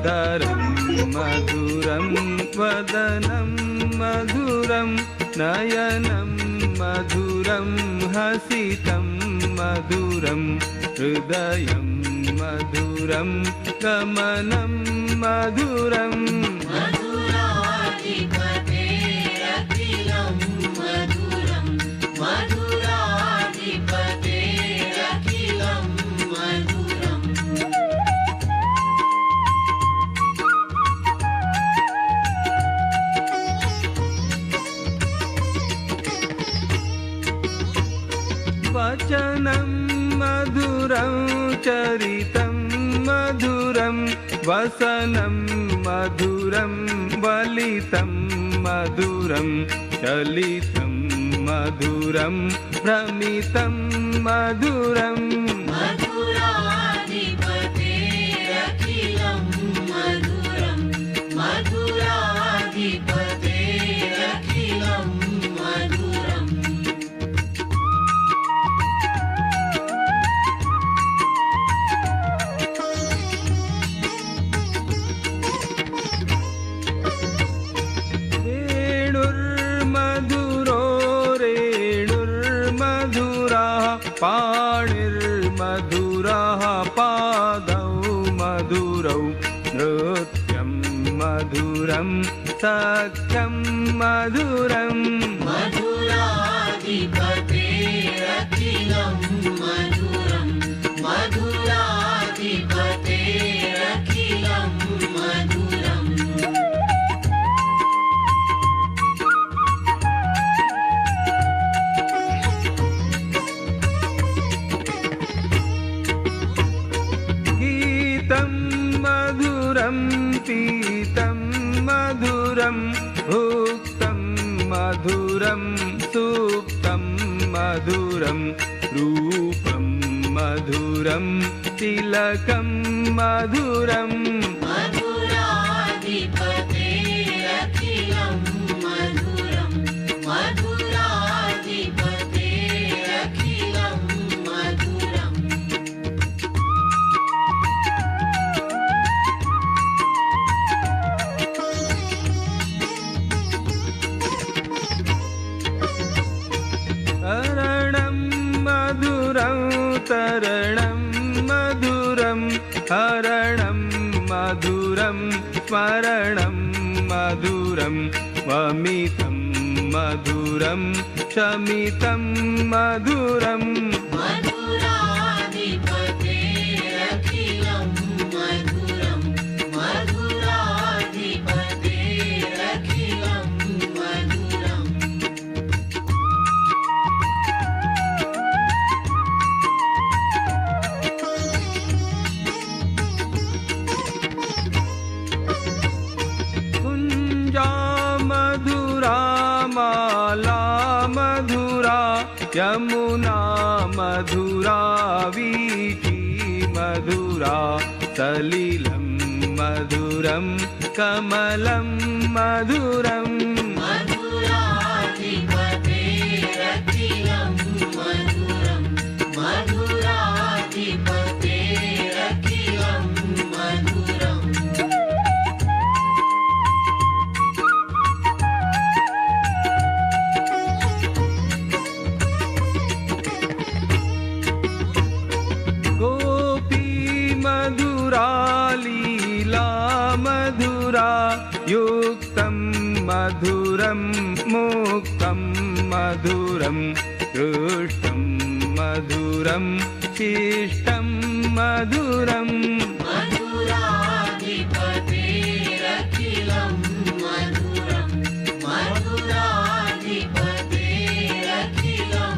अधरं मधुरं वदनं मधुरं नयनं मधुरं हसितं मधुरं हृदयं मधुरं गमनं मधुरम् मधुराधिपतेरखिलं मधुरं मधुराधिपतेरखिलं मधुरम् वचनं मधुरं चरितं मधुरं वसनं मधुरं वलितं मधुरं चलितं मधुरं भ्रमितं मधुरम् मधुराधिपतेरखिलं मधुरं मधुराधिपतेरखिलं मधुरम् वेणुर्मधुरो रेणुर्मधुरः पाणिर्मधुरः पादौ मधुरौ नृत्यं मधुरं सख्यं मधुरम् मधुराधिपतेरखिलं मधुरं मधुराधिपतेरखिलं मधुरम् गीतं मधुरं पीतं मधुरं भुक्तं मधुरं सुप्तं मधुरं रूपं मधुरं तिलकं मधुरम् मधुराधिपतेरखिलं मधुरं मधुराधिपतेरखिलं मधुरम् हरणं मधुरं तरणं मधुरं हरणं मधुरं स्मरणं मधुरं वमितं मधुरं शमितं मधुरम् मधुराधिपतेरखिलं मधुरं मधुराधिपतेरखिलं मधुरम् कुञ्जा मधुरा माला मधुरा यमुना मधुरा वीथी मधुरा सलिलं मधुरं कमलं मधुरम् मधुराधिपतेरखिलं मधुरं मधुराधिपतेरखिलं मधुरम् गोपी मधुरा लीला मधुरा युक्तं मधुरं मुक्तं मधुरं हृष्टं मधुरं शिष्टं मधुरम् मधुराधिपतेरखिलं मधुरं मधुराधिपतेरखिलं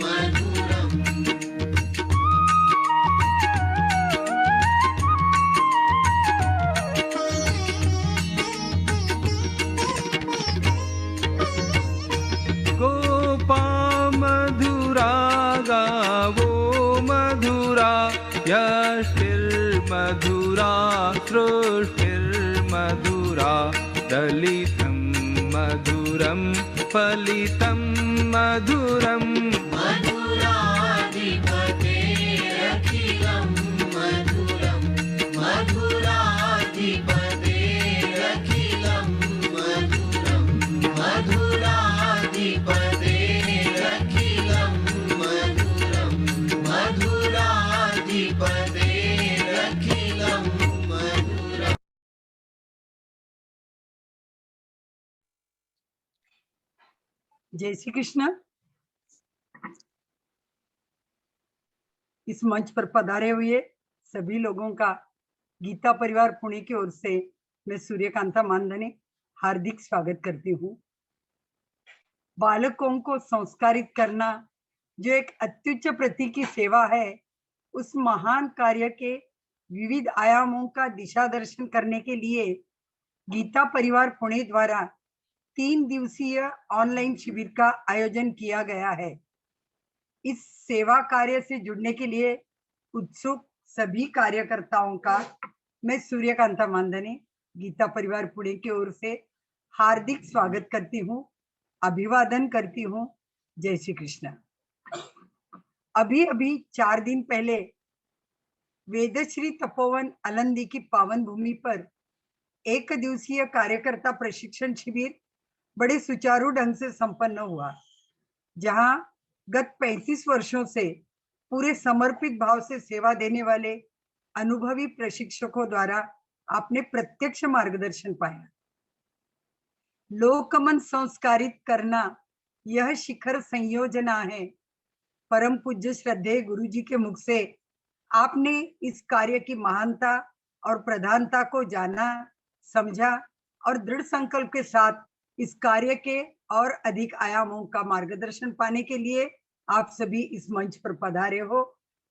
मधुरम् गोपा मधुरा गावो मधुरा यष्टिर्मधुरा सृष्टिर्मधुरा दलितं मधुरं फलितं मधुरम् मधुराधिपतेरखिलं मधुरं मधुराधिपतेरखिलं श्रीपदेरखिलं मधुरम्। जय श्री कृष्ण। इस मंच पर पधारे हुए सभी लोगों का गीता परिवार पुणे की ओर से मैं सूर्यकांता मानधने हार्दिक स्वागत करती हूँ। बालकों को संस्कारित करना जो एक अत्युच्च प्रति की सेवा है, उस महान कार्य के विविध आयामों का दिशा दर्शन करने के लिए गीता परिवार पुणे द्वारा 3 दिवसीय ऑनलाइन शिविर का आयोजन किया गया है। इस सेवा कार्य से जुड़ने के लिए उत्सुक सभी कार्यकर्ताओं का मैं सूर्यकांता मानधने गीता परिवार पुणे की ओर से हार्दिक स्वागत करती हूँ, अभिवादन करती हूँ। जय श्री कृष्ण। अभी 4 दिन पहले वेदश्री तपोवन आलंदी की पावन भूमि पर 1 दिवसीय कार्यकर्ता प्रशिक्षण शिविर बड़े सुचारू ढंग से संपन्न हुआ, जहां गत 35 वर्षों से पूरे समर्पित भाव से सेवा देने वाले अनुभवी प्रशिक्षकों द्वारा आपने प्रत्यक्ष मार्गदर्शन पाया। लोकमन संस्कारित करना यह शिखर संयोजना है। परम पूज्य श्रद्धेय गुरु जी के मुख से आपने इस कार्य की महानता और प्रधानता को जाना, समझा और दृढ़ संकल्प के साथ इस कार्य के और अधिक आयामों का मार्गदर्शन पाने के लिए आप सभी इस मंच पर पधारे हो।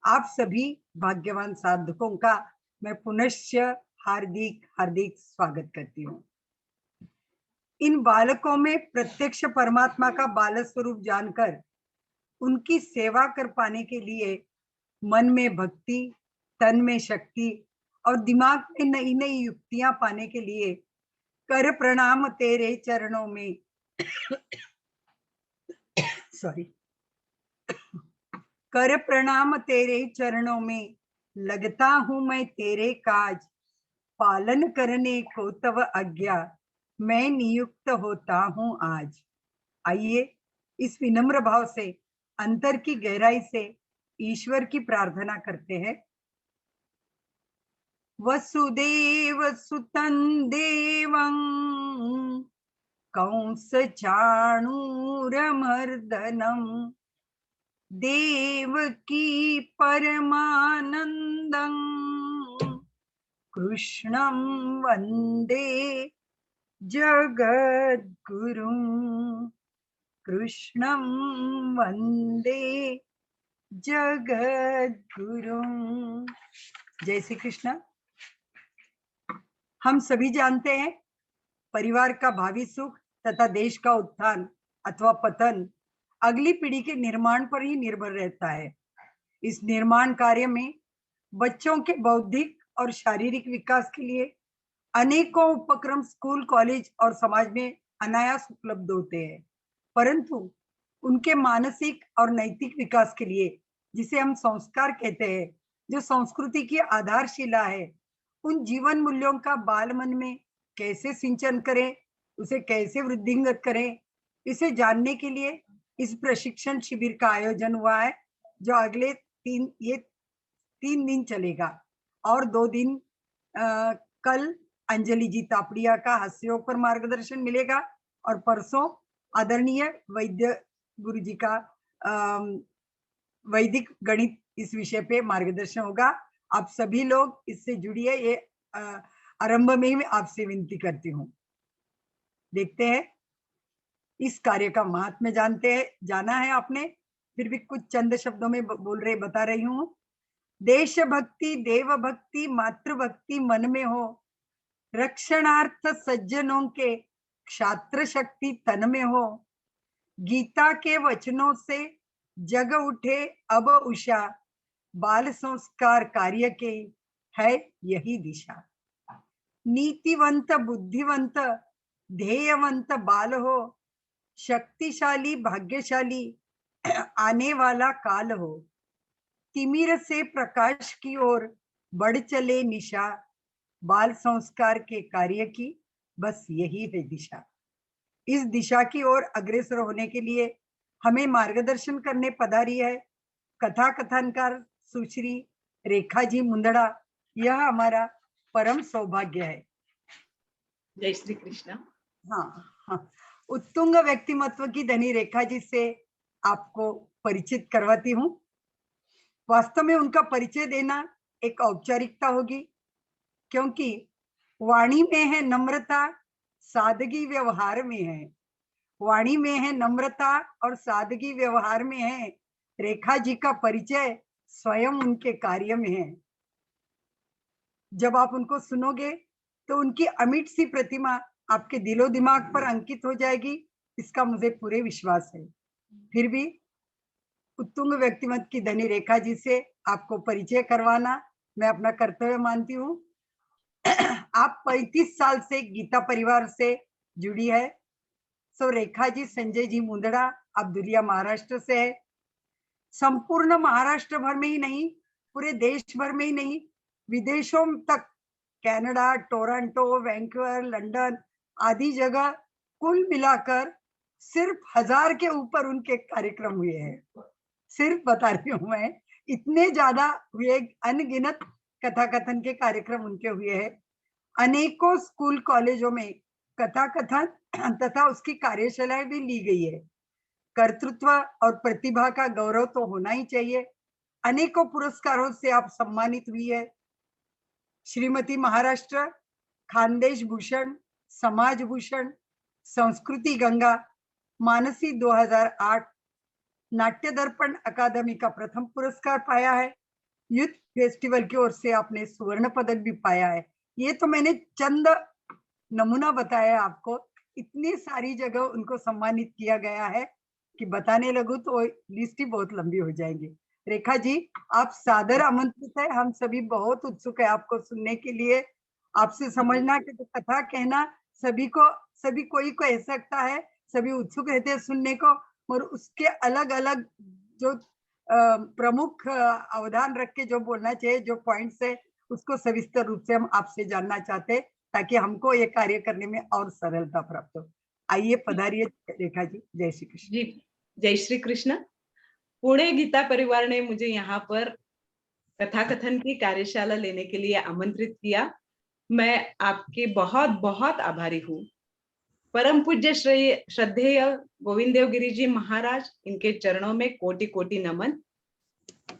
आप सभी भाग्यवान साधकों का मैं पुनश्च हार्दिक हार्दिक स्वागत करती हूँ। इन बालकों में प्रत्यक्ष परमात्मा का बाल स्वरूप जानकर उनकी सेवा कर पाने के लिए मन में भक्ति, तन में शक्ति और दिमाग में नई नई युक्तियां पाने के लिए कर प्रणाम तेरे चरणों में सॉरी कर प्रणाम तेरे चरणों में, लगता हूं मैं तेरे काज, पालन करने को तव आज्ञा, मैं नियुक्त होता हूं आज। आइए इस विनम्र भाव से अंतर की गहराई से ईश्वर की प्रार्थना करते हैं। वसुदेव सुतं देवं कंस चाणूरमर्दनम, देवकी परमानंदं कृष्णं वंदे जगद्गुरुं, कृष्णं वंदे जगद्गुरुं। जय श्री कृष्ण। हम सभी जानते हैं परिवार का भावी सुख तथा देश का उत्थान अथवा पतन अगली पीढ़ी के निर्माण पर ही निर्भर रहता है। इस निर्माण कार्य में बच्चों के बौद्धिक और शारीरिक विकास के लिए अनेकों उपक्रम स्कूल, कॉलेज और समाज में अनायास उपलब्ध होते हैं, परंतु उनके मानसिक और नैतिक विकास के लिए, जिसे हम संस्कार कहते हैं, जो संस्कृति की आधारशिला है, उन जीवन मूल्यों का बाल मन में कैसे सिंचन करें, उसे कैसे वृद्धिंगत करें, इसे जानने के लिए इस प्रशिक्षण शिविर का आयोजन हुआ है, जो अगले 3 दिन चलेगा। और 2 दिन कल अंजलि जी तापड़िया का हास्योग पर मार्गदर्शन मिलेगा और परसों आदरणीय वैद्य गुरु जी का वैदिक गणित इस विषय पे मार्गदर्शन होगा। आप सभी लोग इससे जुड़िए, ये आरंभ में ही मैं आपसे विनती करती हूँ। देखते हैं इस कार्य का महात्म्य जानते हैं, जाना है आपने, फिर भी कुछ चंद शब्दों में बता रही हूँ। देश भक्ति, देव भक्ति, मातृभक्ति मन में हो, रक्षणार्थ सज्जनों के क्षात्र शक्ति तन में हो, गीता के वचनों से जग उठे अब उषा, बाल संस्कार कार्य के है यही दिशा। नीतिवंत, बुद्धिवंत, ध्येयवंत बाल हो, शक्तिशाली भाग्यशाली आने वाला काल हो, तिमिर से प्रकाश की ओर बढ़ चले निशा, बाल संस्कार के कार्य की बस यही है दिशा। इस दिशा की ओर अग्रसर होने के लिए हमें मार्गदर्शन करने पधारी है कथा कथनकार सुश्री रेखा जी मुंदड़ा, यह हमारा परम सौभाग्य है। जय श्री कृष्ण। हाँ, उत्तुंग व्यक्तिमत्व की धनी रेखा जी से आपको परिचित करवाती हूँ। वास्तव में उनका परिचय देना एक औपचारिकता होगी, क्योंकि वाणी में है नम्रता, सादगी व्यवहार में है। वाणी में है नम्रता और सादगी व्यवहार में है। रेखा जी का परिचय स्वयं उनके कार्य में है। जब आप उनको सुनोगे तो उनकी अमिट सी प्रतिमा आपके दिलो दिमाग पर अंकित हो जाएगी, इसका मुझे पूरे विश्वास है। फिर भी उत्तुंग व्यक्तिमत्व की धनी रेखा जी से आपको परिचय करवाना मैं अपना कर्तव्य मानती हूँ। आप 35 साल से गीता परिवार से जुड़ी है। सो रेखा जी संजय जी मुंदड़ा, आप दुलिया महाराष्ट्र से है। संपूर्ण महाराष्ट्र भर में ही नहीं, पूरे देश भर में ही नहीं, विदेशों तक, कनाडा, टोरंटो, वैंकूवर, लंदन आदि जगह कुल मिलाकर सिर्फ 1000 के ऊपर उनके कार्यक्रम हुए हैं। सिर्फ बता रही हूँ मैं, इतने ज्यादा हुए, अनगिनत कथा कथन के कार्यक्रम उनके हुए हैं। अनेकों स्कूल कॉलेजों में कथा कथन तथा उसकी कार्यशालाएं भी ली गई है। कर्तृत्व और प्रतिभा का गौरव तो होना ही चाहिए। अनेकों पुरस्कारों से आप सम्मानित हुई है। श्रीमती महाराष्ट्र, खानदेश भूषण, समाज भूषण, संस्कृति गंगा, मानसी 2008, नाट्य दर्पण अकादमी का प्रथम पुरस्कार पाया है। यूथ फेस्टिवल की ओर से आपने स्वर्ण पदक भी पाया है। ये तो मैंने चंद नमूना बताया आपको। इतनी सारी जगह उनको सम्मानित किया गया है कि बताने लगूं तो लिस्ट ही बहुत लंबी हो जाएगी। रेखा जी, आप सादर आमंत्रित है। हम सभी बहुत उत्सुक है आपको सुनने के लिए। आपसे समझना कि तो कथा कहना सभी कोई को ऐसा लगता है, सभी उत्सुक रहते हैं सुनने को, और उसके अलग अलग जो प्रमुख अवधान रख के जो बोलना चाहिए, जो पॉइंट्स है, उसको सविस्तर रूप से हम आपसे जानना चाहते हैं, ताकि हमको ये कार्य करने में और सरलता प्राप्त हो। आइए पधारिए रेखा जी। जय श्री कृष्ण। जी, जय श्री कृष्ण। पुणे गीता परिवार ने मुझे यहाँ पर कथा कथन की कार्यशाला लेने के लिए आमंत्रित किया। मैं आपकी बहुत बहुत आभारी हूँ। परम पूज्य श्रद्धेय गोविंद देव गिरी जी महाराज, इनके चरणों में कोटि कोटि नमन।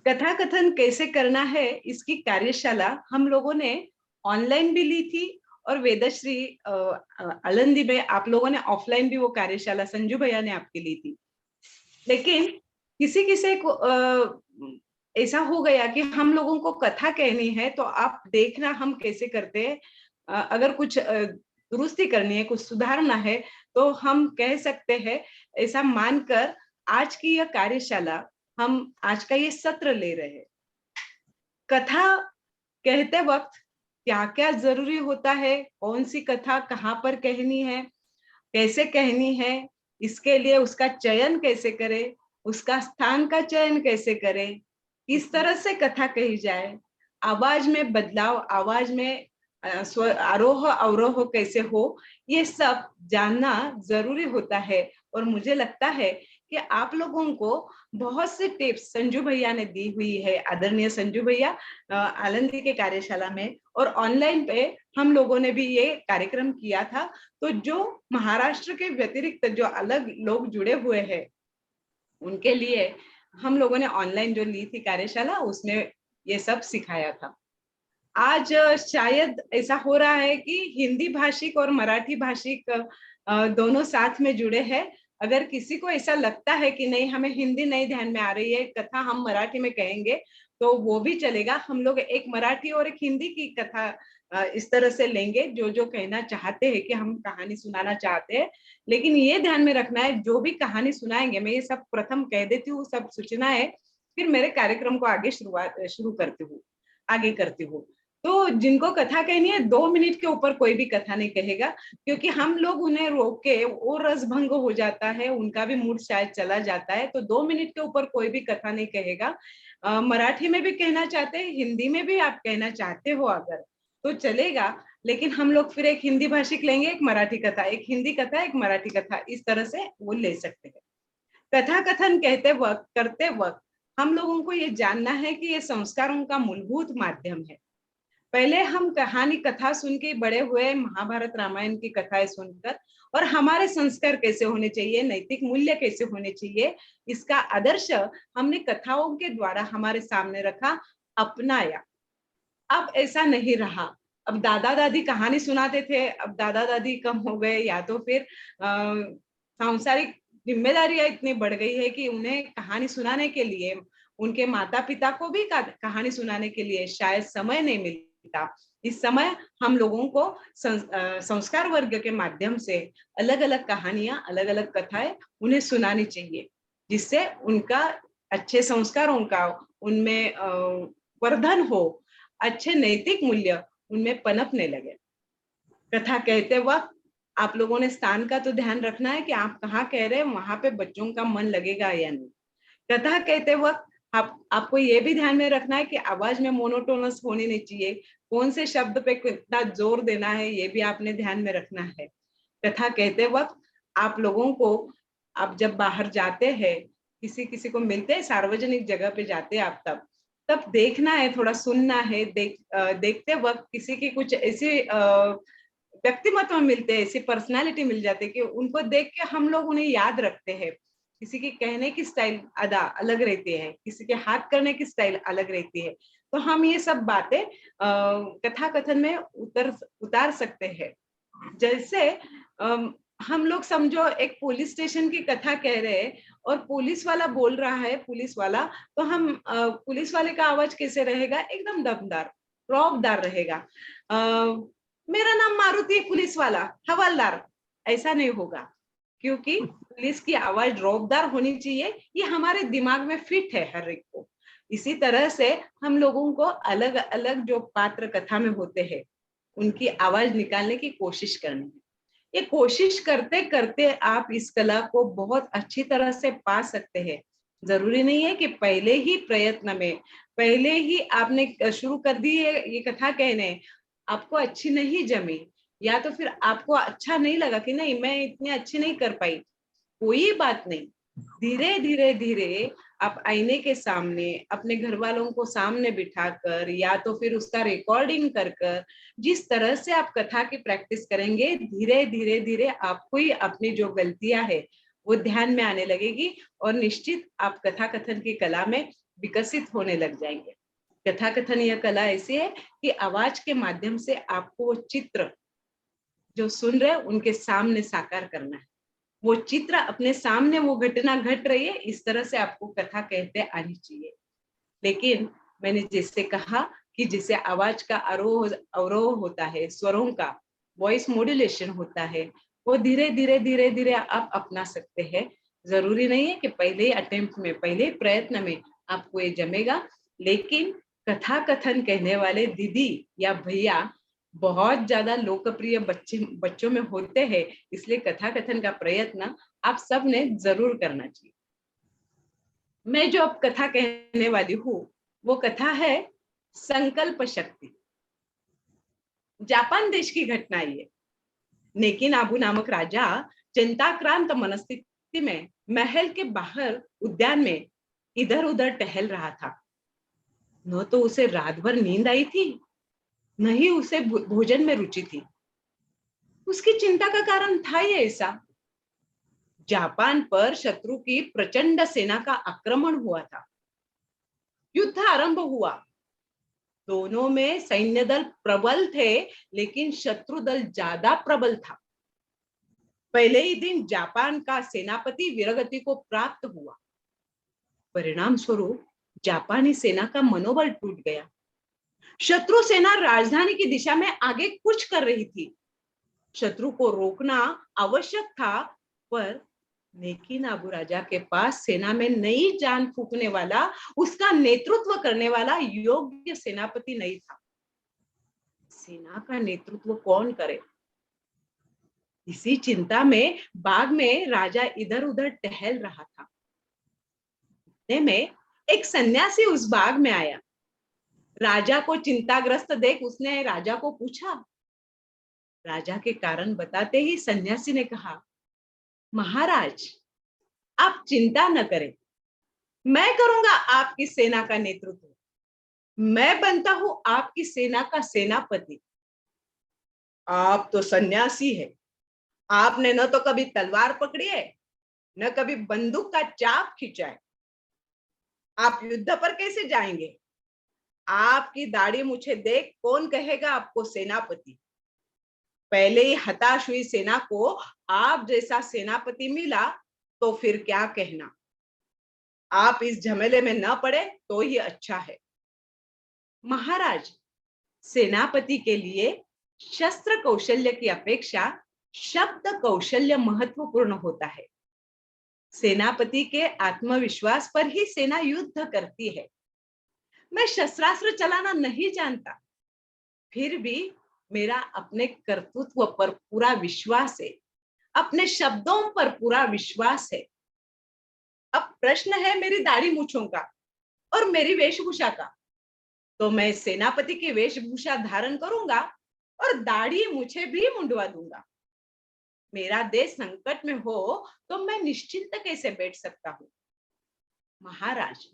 कथा कथन कैसे करना है, इसकी कार्यशाला हम लोगों ने ऑनलाइन भी ली थी, और वेदश्री आलंदी में आप लोगों ने ऑफलाइन भी वो कार्यशाला संजू भैया ने आपकी ली थी। लेकिन किसी को ऐसा हो गया कि हम लोगों को कथा कहनी है, तो आप देखना हम कैसे करते हैं। अगर कुछ दुरुस्ती करनी है, कुछ सुधारना है, तो हम कह सकते हैं। ऐसा मानकर आज की यह कार्यशाला, हम आज का ये सत्र ले रहे हैं। कथा कहते वक्त क्या क्या जरूरी होता है, कौन सी कथा कहाँ पर कहनी है, कैसे कहनी है, इसके लिए उसका चयन कैसे करें, उसका स्थान का चयन कैसे करें, किस तरह से कथा कही जाए, आवाज में बदलाव, आवाज में आरोह अवरोह कैसे हो, ये सब जानना जरूरी होता है। और मुझे लगता है कि आप लोगों को बहुत से टिप्स संजू भैया ने दी हुई है, आदरणीय संजू भैया आलंदी के कार्यशाला में, और ऑनलाइन पे हम लोगों ने भी ये कार्यक्रम किया था। तो जो महाराष्ट्र के व्यतिरिक्त जो अलग लोग जुड़े हुए हैं, उनके लिए हम लोगों ने ऑनलाइन जो ली थी कार्यशाला, उसमें ये सब सिखाया था। आज शायद ऐसा हो रहा है कि हिंदी भाषिक और मराठी भाषिक दोनों साथ में जुड़े हैं। अगर किसी को ऐसा लगता है कि नहीं, हमें हिंदी नहीं ध्यान में आ रही है, कथा हम मराठी में कहेंगे, तो वो भी चलेगा। हम लोग एक मराठी और एक हिंदी की कथा इस तरह से लेंगे, जो जो कहना चाहते हैं कि हम कहानी सुनाना चाहते हैं। लेकिन ये ध्यान में रखना है, जो भी कहानी सुनाएंगे, मैं ये सब प्रथम कह देती हूँ, सब सूचना है, फिर मेरे कार्यक्रम को आगे शुरू करती हूँ। तो जिनको कथा कहनी है, 2 मिनट के ऊपर कोई भी कथा नहीं कहेगा, क्योंकि हम लोग उन्हें रोक के, वो रस भंग हो जाता है, उनका भी मूड शायद चला जाता है। तो 2 मिनट के ऊपर कोई भी कथा नहीं कहेगा। मराठी में भी कहना चाहते हैं, हिंदी में भी आप कहना चाहते हो अगर, तो चलेगा। लेकिन हम लोग फिर एक हिंदी भाषिक लेंगे, एक मराठी कथा, एक हिंदी कथा, एक मराठी कथा, इस तरह से वो ले सकते हैं। कथा कथन करते वक्त हम लोगों को ये जानना है कि ये संस्कारों का मूलभूत माध्यम है। पहले हम कहानी कथा सुन के बड़े हुए, महाभारत रामायण की कथाएं सुनकर, और हमारे संस्कार कैसे होने चाहिए, नैतिक मूल्य कैसे होने चाहिए, इसका आदर्श हमने कथाओं के द्वारा हमारे सामने रखा, अपनाया। अब ऐसा नहीं रहा। अब दादा दादी कहानी सुनाते थे, अब दादा दादी कम हो गए, या तो फिर सांसारिक जिम्मेदारियां इतनी बढ़ गई है कि उन्हें कहानी सुनाने के लिए, उनके माता पिता को भी कहानी सुनाने के लिए शायद समय नहीं मिलता। इस समय हम लोगों को संस्कार वर्ग के माध्यम से अलग अलग कहानियां, अलग अलग कथाएं उन्हें सुनानी चाहिए, जिससे उनका अच्छे संस्कारों का उनमें वर्धन हो, अच्छे नैतिक मूल्य उनमें पनपने लगे। कथा कहते वक्त आप लोगों ने स्थान का तो ध्यान रखना है कि आप कहाँ कह रहे हैं, वहां पे बच्चों का मन लगेगा या नहीं। कथा कहते वक्त आपको ये भी ध्यान में रखना है कि आवाज में मोनोटोनस होनी नहीं चाहिए, कौन से शब्द पे कितना जोर देना है ये भी आपने ध्यान में रखना है। कथा कहते वक्त आप लोगों को, आप जब बाहर जाते हैं, किसी किसी को मिलते हैं, सार्वजनिक जगह पे जाते हैं आप, तब देखना है, थोड़ा सुनना है। देखते वक्त किसी की कुछ ऐसी व्यक्तिमत्व मिलते हैं, ऐसी पर्सनालिटी मिल जाती है कि उनको देख के हम लोग उन्हें याद रखते हैं। किसी की कहने की स्टाइल अदा अलग रहती है, किसी के हाथ करने की स्टाइल अलग रहती है। तो हम ये सब बातें कथा कथन में उतार सकते हैं। जैसे हम लोग समझो एक पुलिस स्टेशन की कथा कह रहे हैं और पुलिस वाला बोल रहा है, पुलिस वाला, तो हम पुलिस वाले का आवाज कैसे रहेगा, एकदम दमदार, रौबदार रहेगा। मेरा नाम मारुति है, पुलिस वाला, हवलदार, ऐसा नहीं होगा, क्योंकि पुलिस की आवाज रौबदार होनी चाहिए। ये हमारे दिमाग में फिट है हर एक को। इसी तरह से हम लोगों को अलग अलग जो पात्र कथा में होते हैं उनकी आवाज निकालने की कोशिश करनी है। ये कोशिश करते करते आप इस कला को बहुत अच्छी तरह से पा सकते हैं। जरूरी नहीं है कि पहले ही प्रयत्न में, पहले ही आपने शुरू कर दी है ये कथा कहने, आपको अच्छी नहीं जमी, या तो फिर आपको अच्छा नहीं लगा कि नहीं मैं इतनी अच्छी नहीं कर पाई, कोई बात नहीं। धीरे धीरे धीरे आप आईने के सामने अपने घर वालों को सामने बिठाकर, या तो फिर उसका रिकॉर्डिंग कर कर, जिस तरह से आप कथा की प्रैक्टिस करेंगे, धीरे धीरे धीरे आपको ही अपनी जो गलतियां है वो ध्यान में आने लगेगी, और निश्चित आप कथा कथन की कला में विकसित होने लग जाएंगे। कथा कथन यह कला ऐसी है कि आवाज के माध्यम से आपको वो चित्र जो सुन रहे उनके सामने साकार करना है। वो चित्र अपने सामने, वो घटना घट रही है, इस तरह से आपको कथा कहते आनी चाहिए। लेकिन मैंने जैसे कहा कि जिसे आवाज का आरोह अवरोह होता है, स्वरों का वॉइस मॉड्यूलेशन होता है, वो धीरे धीरे धीरे धीरे आप अपना सकते हैं। जरूरी नहीं है कि पहले अटेम्प्ट में, पहले प्रयत्न में आपको ये जमेगा। लेकिन कथा कथन कहने वाले दीदी या भैया बहुत ज्यादा लोकप्रिय बच्चों में होते हैं, इसलिए कथा कथन का प्रयत्न आप सब ने जरूर करना चाहिए। मैं जो अब कथा कहने वाली हूँ वो कथा है संकल्प शक्ति। जापान देश की घटना है। नेकिनाबू नामक राजा चिंताक्रांत मनस्थिति में महल के बाहर उद्यान में इधर उधर टहल रहा था। न तो उसे रात भर नींद आई थी, न ही उसे भोजन में रुचि थी। उसकी चिंता का कारण था ही ऐसा, जापान पर शत्रु की प्रचंड सेना का आक्रमण हुआ था। युद्ध आरंभ हुआ। दोनों में सैन्य दल प्रबल थे, लेकिन शत्रु दल ज्यादा प्रबल था। पहले ही दिन जापान का सेनापति वीरगति को प्राप्त हुआ। परिणाम स्वरूप जापानी सेना का मनोबल टूट गया। शत्रु सेना राजधानी की दिशा में आगे कूच कर रही थी। शत्रु को रोकना आवश्यक था, पर नेकिनाबू राजा के पास सेना में नई जान फूंकने वाला, उसका नेतृत्व करने वाला योग्य सेनापति नहीं था। सेना का नेतृत्व कौन करे? इसी चिंता में बाग में राजा इधर उधर टहल रहा था। इतने में एक सन्यासी उस बाग में आया। राजा को चिंताग्रस्त देख उसने राजा को पूछा। राजा के कारण बताते ही सन्यासी ने कहा, महाराज आप चिंता न करें, मैं करूंगा आपकी सेना का नेतृत्व, मैं बनता हूं आपकी सेना का सेनापति। आप तो सन्यासी है, आपने न तो कभी तलवार पकड़ी है, न कभी बंदूक का चाप खींचा है। आप युद्ध पर कैसे जाएंगे? आपकी दाढ़ी मुझे देख कौन कहेगा आपको सेनापति? पहले ही हताश हुई सेना को आप जैसा सेनापति मिला तो फिर क्या कहना। आप इस झमेले में न पड़े तो ही अच्छा है। महाराज, सेनापति के लिए शस्त्र कौशल्य की अपेक्षा शब्द कौशल्य महत्वपूर्ण होता है। सेनापति के आत्मविश्वास पर ही सेना युद्ध करती है। मैं शस्त्रास्त्र चलाना नहीं जानता, फिर भी मेरा अपने कर्तृत्व पर पूरा विश्वास है, अपने शब्दों पर पूरा विश्वास है। अब प्रश्न है मेरी दाढ़ी मूंछों का और मेरी वेशभूषा का। तो मैं सेनापति की वेशभूषा धारण करूंगा और दाढ़ी मुझे भी मुंडवा दूंगा। मेरा देश संकट में हो तो मैं निश्चिंत कैसे बैठ सकता हूँ? महाराज,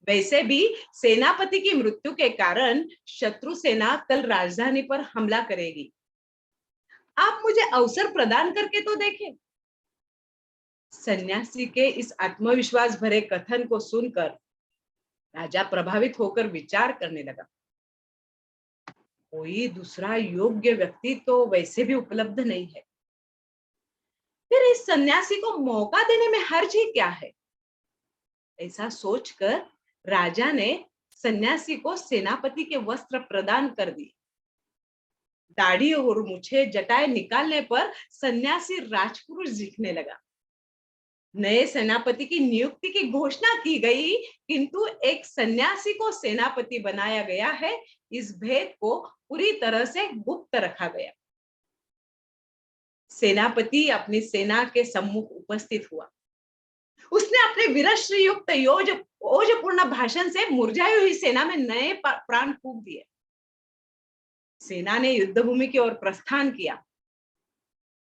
वैसे भी सेनापति की मृत्यु के कारण शत्रु सेना कल राजधानी पर हमला करेगी। आप मुझे अवसर प्रदान करके तो देखें। सन्यासी के इस आत्मविश्वास भरे कथन को सुनकर राजा प्रभावित होकर विचार करने लगा। कोई दूसरा योग्य व्यक्ति तो वैसे भी उपलब्ध नहीं है, फिर इस सन्यासी को मौका देने में हर्ज ही क्या है? ऐसा सोचकर राजा ने सन्यासी को सेनापति के वस्त्र प्रदान कर दिए। दाढ़ी और मूछें जटाएं निकालने पर सन्यासी राजपुरुष दिखने लगा। नए सेनापति की नियुक्ति की घोषणा की गई, किंतु एक सन्यासी को सेनापति बनाया गया है, इस भेद को पूरी तरह से गुप्त रखा गया। सेनापति अपनी सेना के सम्मुख उपस्थित हुआ। उसने अपने वीरश्री युक्त ओजपूर्ण भाषण से मुरझाई हुई सेना में नए प्राण फूंक दिए। सेना ने युद्धभूमि की ओर प्रस्थान किया।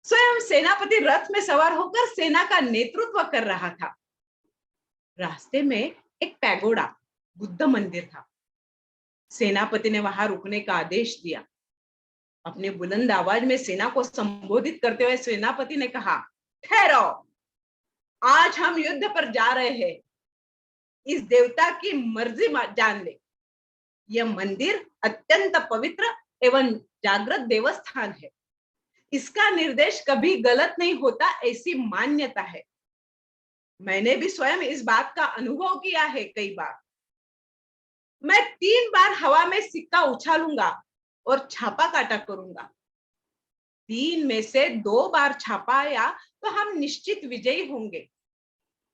स्वयं सेनापति रथ में सवार होकर सेना का नेतृत्व कर रहा था। रास्ते में एक पैगोडा बुद्ध मंदिर था। सेनापति ने वहां रुकने का आदेश दिया। अपने बुलंद आवाज में सेना को संबोधित करते हुए सेनापति ने कहा, ठहरो, आज हम युद्ध पर जा रहे हैं। इस देवता की मर्जी जान ले। यह मंदिर अत्यंत पवित्र एवं जागृत देवस्थान है। इसका निर्देश कभी गलत नहीं होता, ऐसी मान्यता है। मैंने भी स्वयं इस बात का अनुभव किया है कई बार। मैं 3 बार हवा में सिक्का उछालूंगा और छापा काटा करूंगा। 3 में से 2 बार छापा आया तो हम निश्चित विजयी होंगे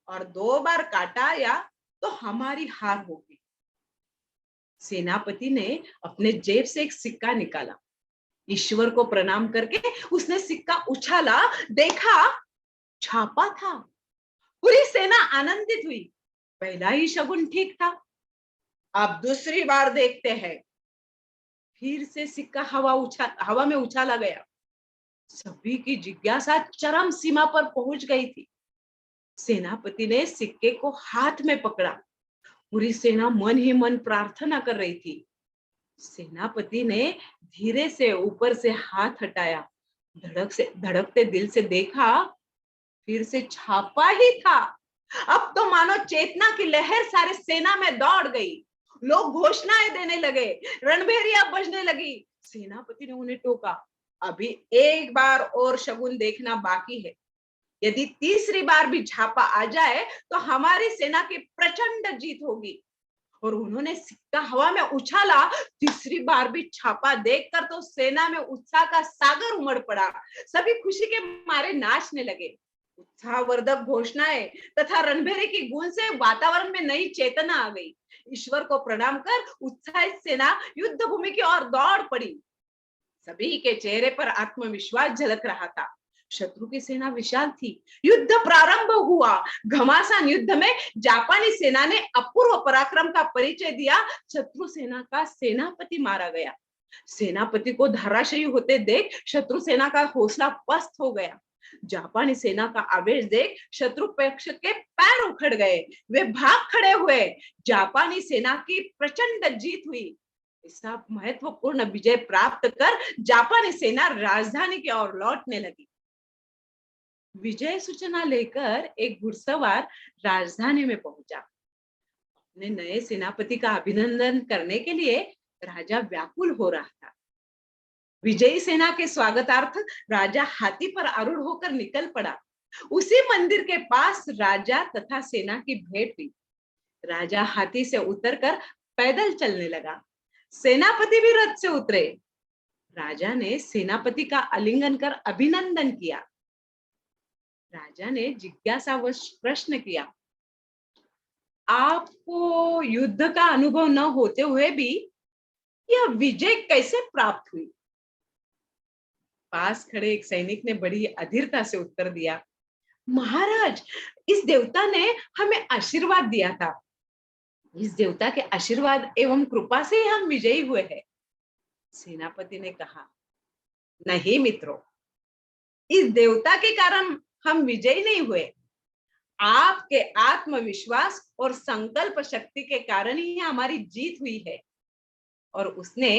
और 2 बार काटा आया तो हमारी हार होगी। सेनापति ने अपने जेब से एक सिक्का निकाला। ईश्वर को प्रणाम करके उसने सिक्का उछाला, देखा छापा था। पूरी सेना आनंदित हुई। पहला ही शगुन ठीक था। अब दूसरी बार देखते हैं। फिर से सिक्का हवा में उछाला गया। सभी की जिज्ञासा चरम सीमा पर पहुंच गई थी। सेनापति ने सिक्के को हाथ में पकड़ा। पूरी सेना मन ही मन प्रार्थना कर रही थी। सेनापति ने धीरे से ऊपर से हाथ हटाया, धड़कते दिल से देखा, फिर से छापा ही था। अब तो मानो चेतना की लहर सारे सेना में दौड़ गई। लोग घोषणाएं देने लगे, रणभेरियां बजने लगी। सेनापति ने उन्हें टोका, अभी एक बार और शगुन देखना बाकी है। यदि तीसरी बार भी छापा आ जाए तो हमारी सेना की प्रचंड जीत होगी। और उन्होंने सिक्का हवा में उछाला। तीसरी बार भी छापा देखकर तो सेना में उत्साह का सागर उमड़ पड़ा। सभी खुशी के मारे नाचने लगे। उत्साहवर्धक घोषणाएं तथा रणभेरी की गूंज से वातावरण में नई चेतना आ गई। ईश्वर को प्रणाम कर उत्साहित सेना युद्ध भूमि की ओर दौड़ पड़ी। सभी के चेहरे पर आत्मविश्वास झलक रहा था। शत्रु की सेना विशाल थी। युद्ध प्रारंभ हुआ। घमासान युद्ध में जापानी सेना ने अपूर्व पराक्रम का परिचय दिया। शत्रु सेना का सेनापति मारा गया। सेनापति को धराशायी होते देख शत्रु सेना का हौसला पस्त हो गया। जापानी सेना का आवेश देख शत्रु पक्ष के पैर उखड़ गए, वे भाग खड़े हुए। जापानी सेना की प्रचंड जीत हुई। ऐसा महत्वपूर्ण विजय प्राप्त कर जापानी सेना राजधानी की ओर लौटने लगी। विजय सूचना लेकर एक घुड़सवार राजधानी में पहुंचा। अपने नए सेनापति का अभिनंदन करने के लिए राजा व्याकुल हो रहा था। विजयी सेना के स्वागतार्थ राजा हाथी पर आरूढ़ होकर निकल पड़ा। उसी मंदिर के पास राजा तथा सेना की भेंट हुई। राजा हाथी से उतरकर पैदल चलने लगा। सेनापति भी रथ से उतरे। राजा ने सेनापति का आलिंगन कर अभिनंदन किया। राजा ने जिज्ञासावश प्रश्न किया, आपको युद्ध का अनुभव न होते हुए भी यह विजय कैसे प्राप्त हुई? पास खड़े एक सैनिक ने बड़ी अधीरता से उत्तर दिया, महाराज, इस देवता ने हमें आशीर्वाद दिया था। इस देवता के आशीर्वाद एवं कृपा से ही हम विजयी हुए हैं। सेनापति ने कहा, नहीं मित्रों, इस देवता के कारण हम विजयी नहीं हुए। आपके आत्मविश्वास और संकल्प शक्ति के कारण ही हमारी जीत हुई है। और उसने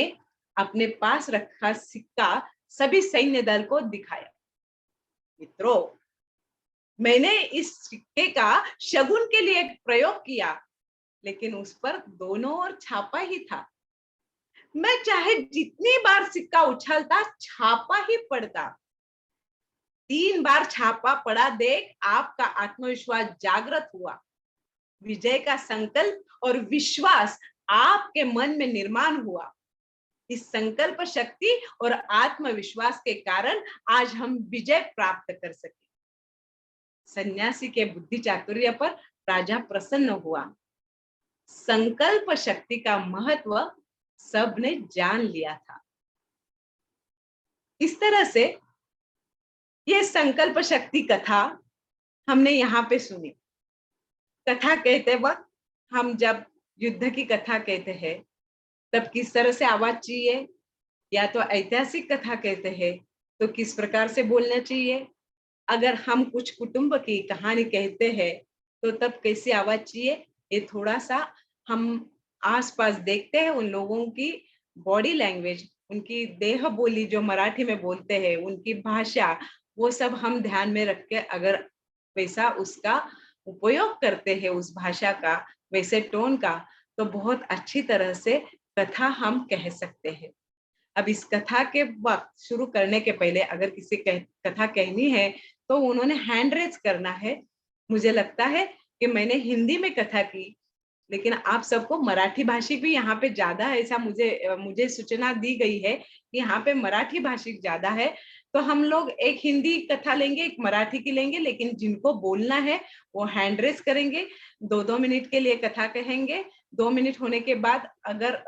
अपने पास रखा सिक्का सभी सैन्य दल को दिखाया। मित्रों, मैंने इस सिक्के का शगुन के लिए प्रयोग किया, लेकिन उस पर दोनों ओर छापा ही था। मैं चाहे जितनी बार सिक्का उछालता, छापा ही पड़ता। 3 बार छापा पड़ा देख आपका आत्मविश्वास जागृत हुआ। विजय का संकल्प और विश्वास आपके मन में निर्माण हुआ। इस संकल्प शक्ति और आत्मविश्वास के कारण आज हम विजय प्राप्त कर सके। सन्यासी के बुद्धि चातुर्य पर राजा प्रसन्न हुआ। संकल्प शक्ति का महत्व सबने जान लिया था। इस तरह से यह संकल्प शक्ति कथा हमने यहाँ पे सुनी। कथा कहते वक्त हम जब युद्ध की कथा कहते हैं तब किस तरह से आवाज चाहिए, या तो ऐतिहासिक कथा कहते हैं तो किस प्रकार से बोलना चाहिए, अगर हम कुछ कुटुंब की कहानी कहते हैं तो तब कैसी आवाज चाहिए, ये थोड़ा सा हम आसपास देखते हैं। उन लोगों की बॉडी लैंग्वेज, उनकी देह बोली जो मराठी में बोलते हैं, उनकी भाषा, वो सब हम ध्यान में रख के अगर वैसा उसका उपयोग करते हैं, उस भाषा का, वैसे टोन का, तो बहुत अच्छी तरह से कथा हम कह सकते हैं। अब इस कथा के वक्त शुरू करने के पहले अगर किसी कथा कहनी है तो उन्होंने हैंड रेज करना है। मुझे लगता है कि मैंने हिंदी में कथा की, लेकिन आप सबको मराठी भाषी भी यहाँ पे ज्यादा है, ऐसा मुझे सूचना दी गई है कि यहाँ पे मराठी भाषी ज्यादा है। तो हम लोग एक हिंदी कथा लेंगे, एक मराठी की लेंगे, लेकिन जिनको बोलना है वो हैंड रेज करेंगे, 2-2 मिनट के लिए कथा कहेंगे। 2 मिनट होने के बाद अगर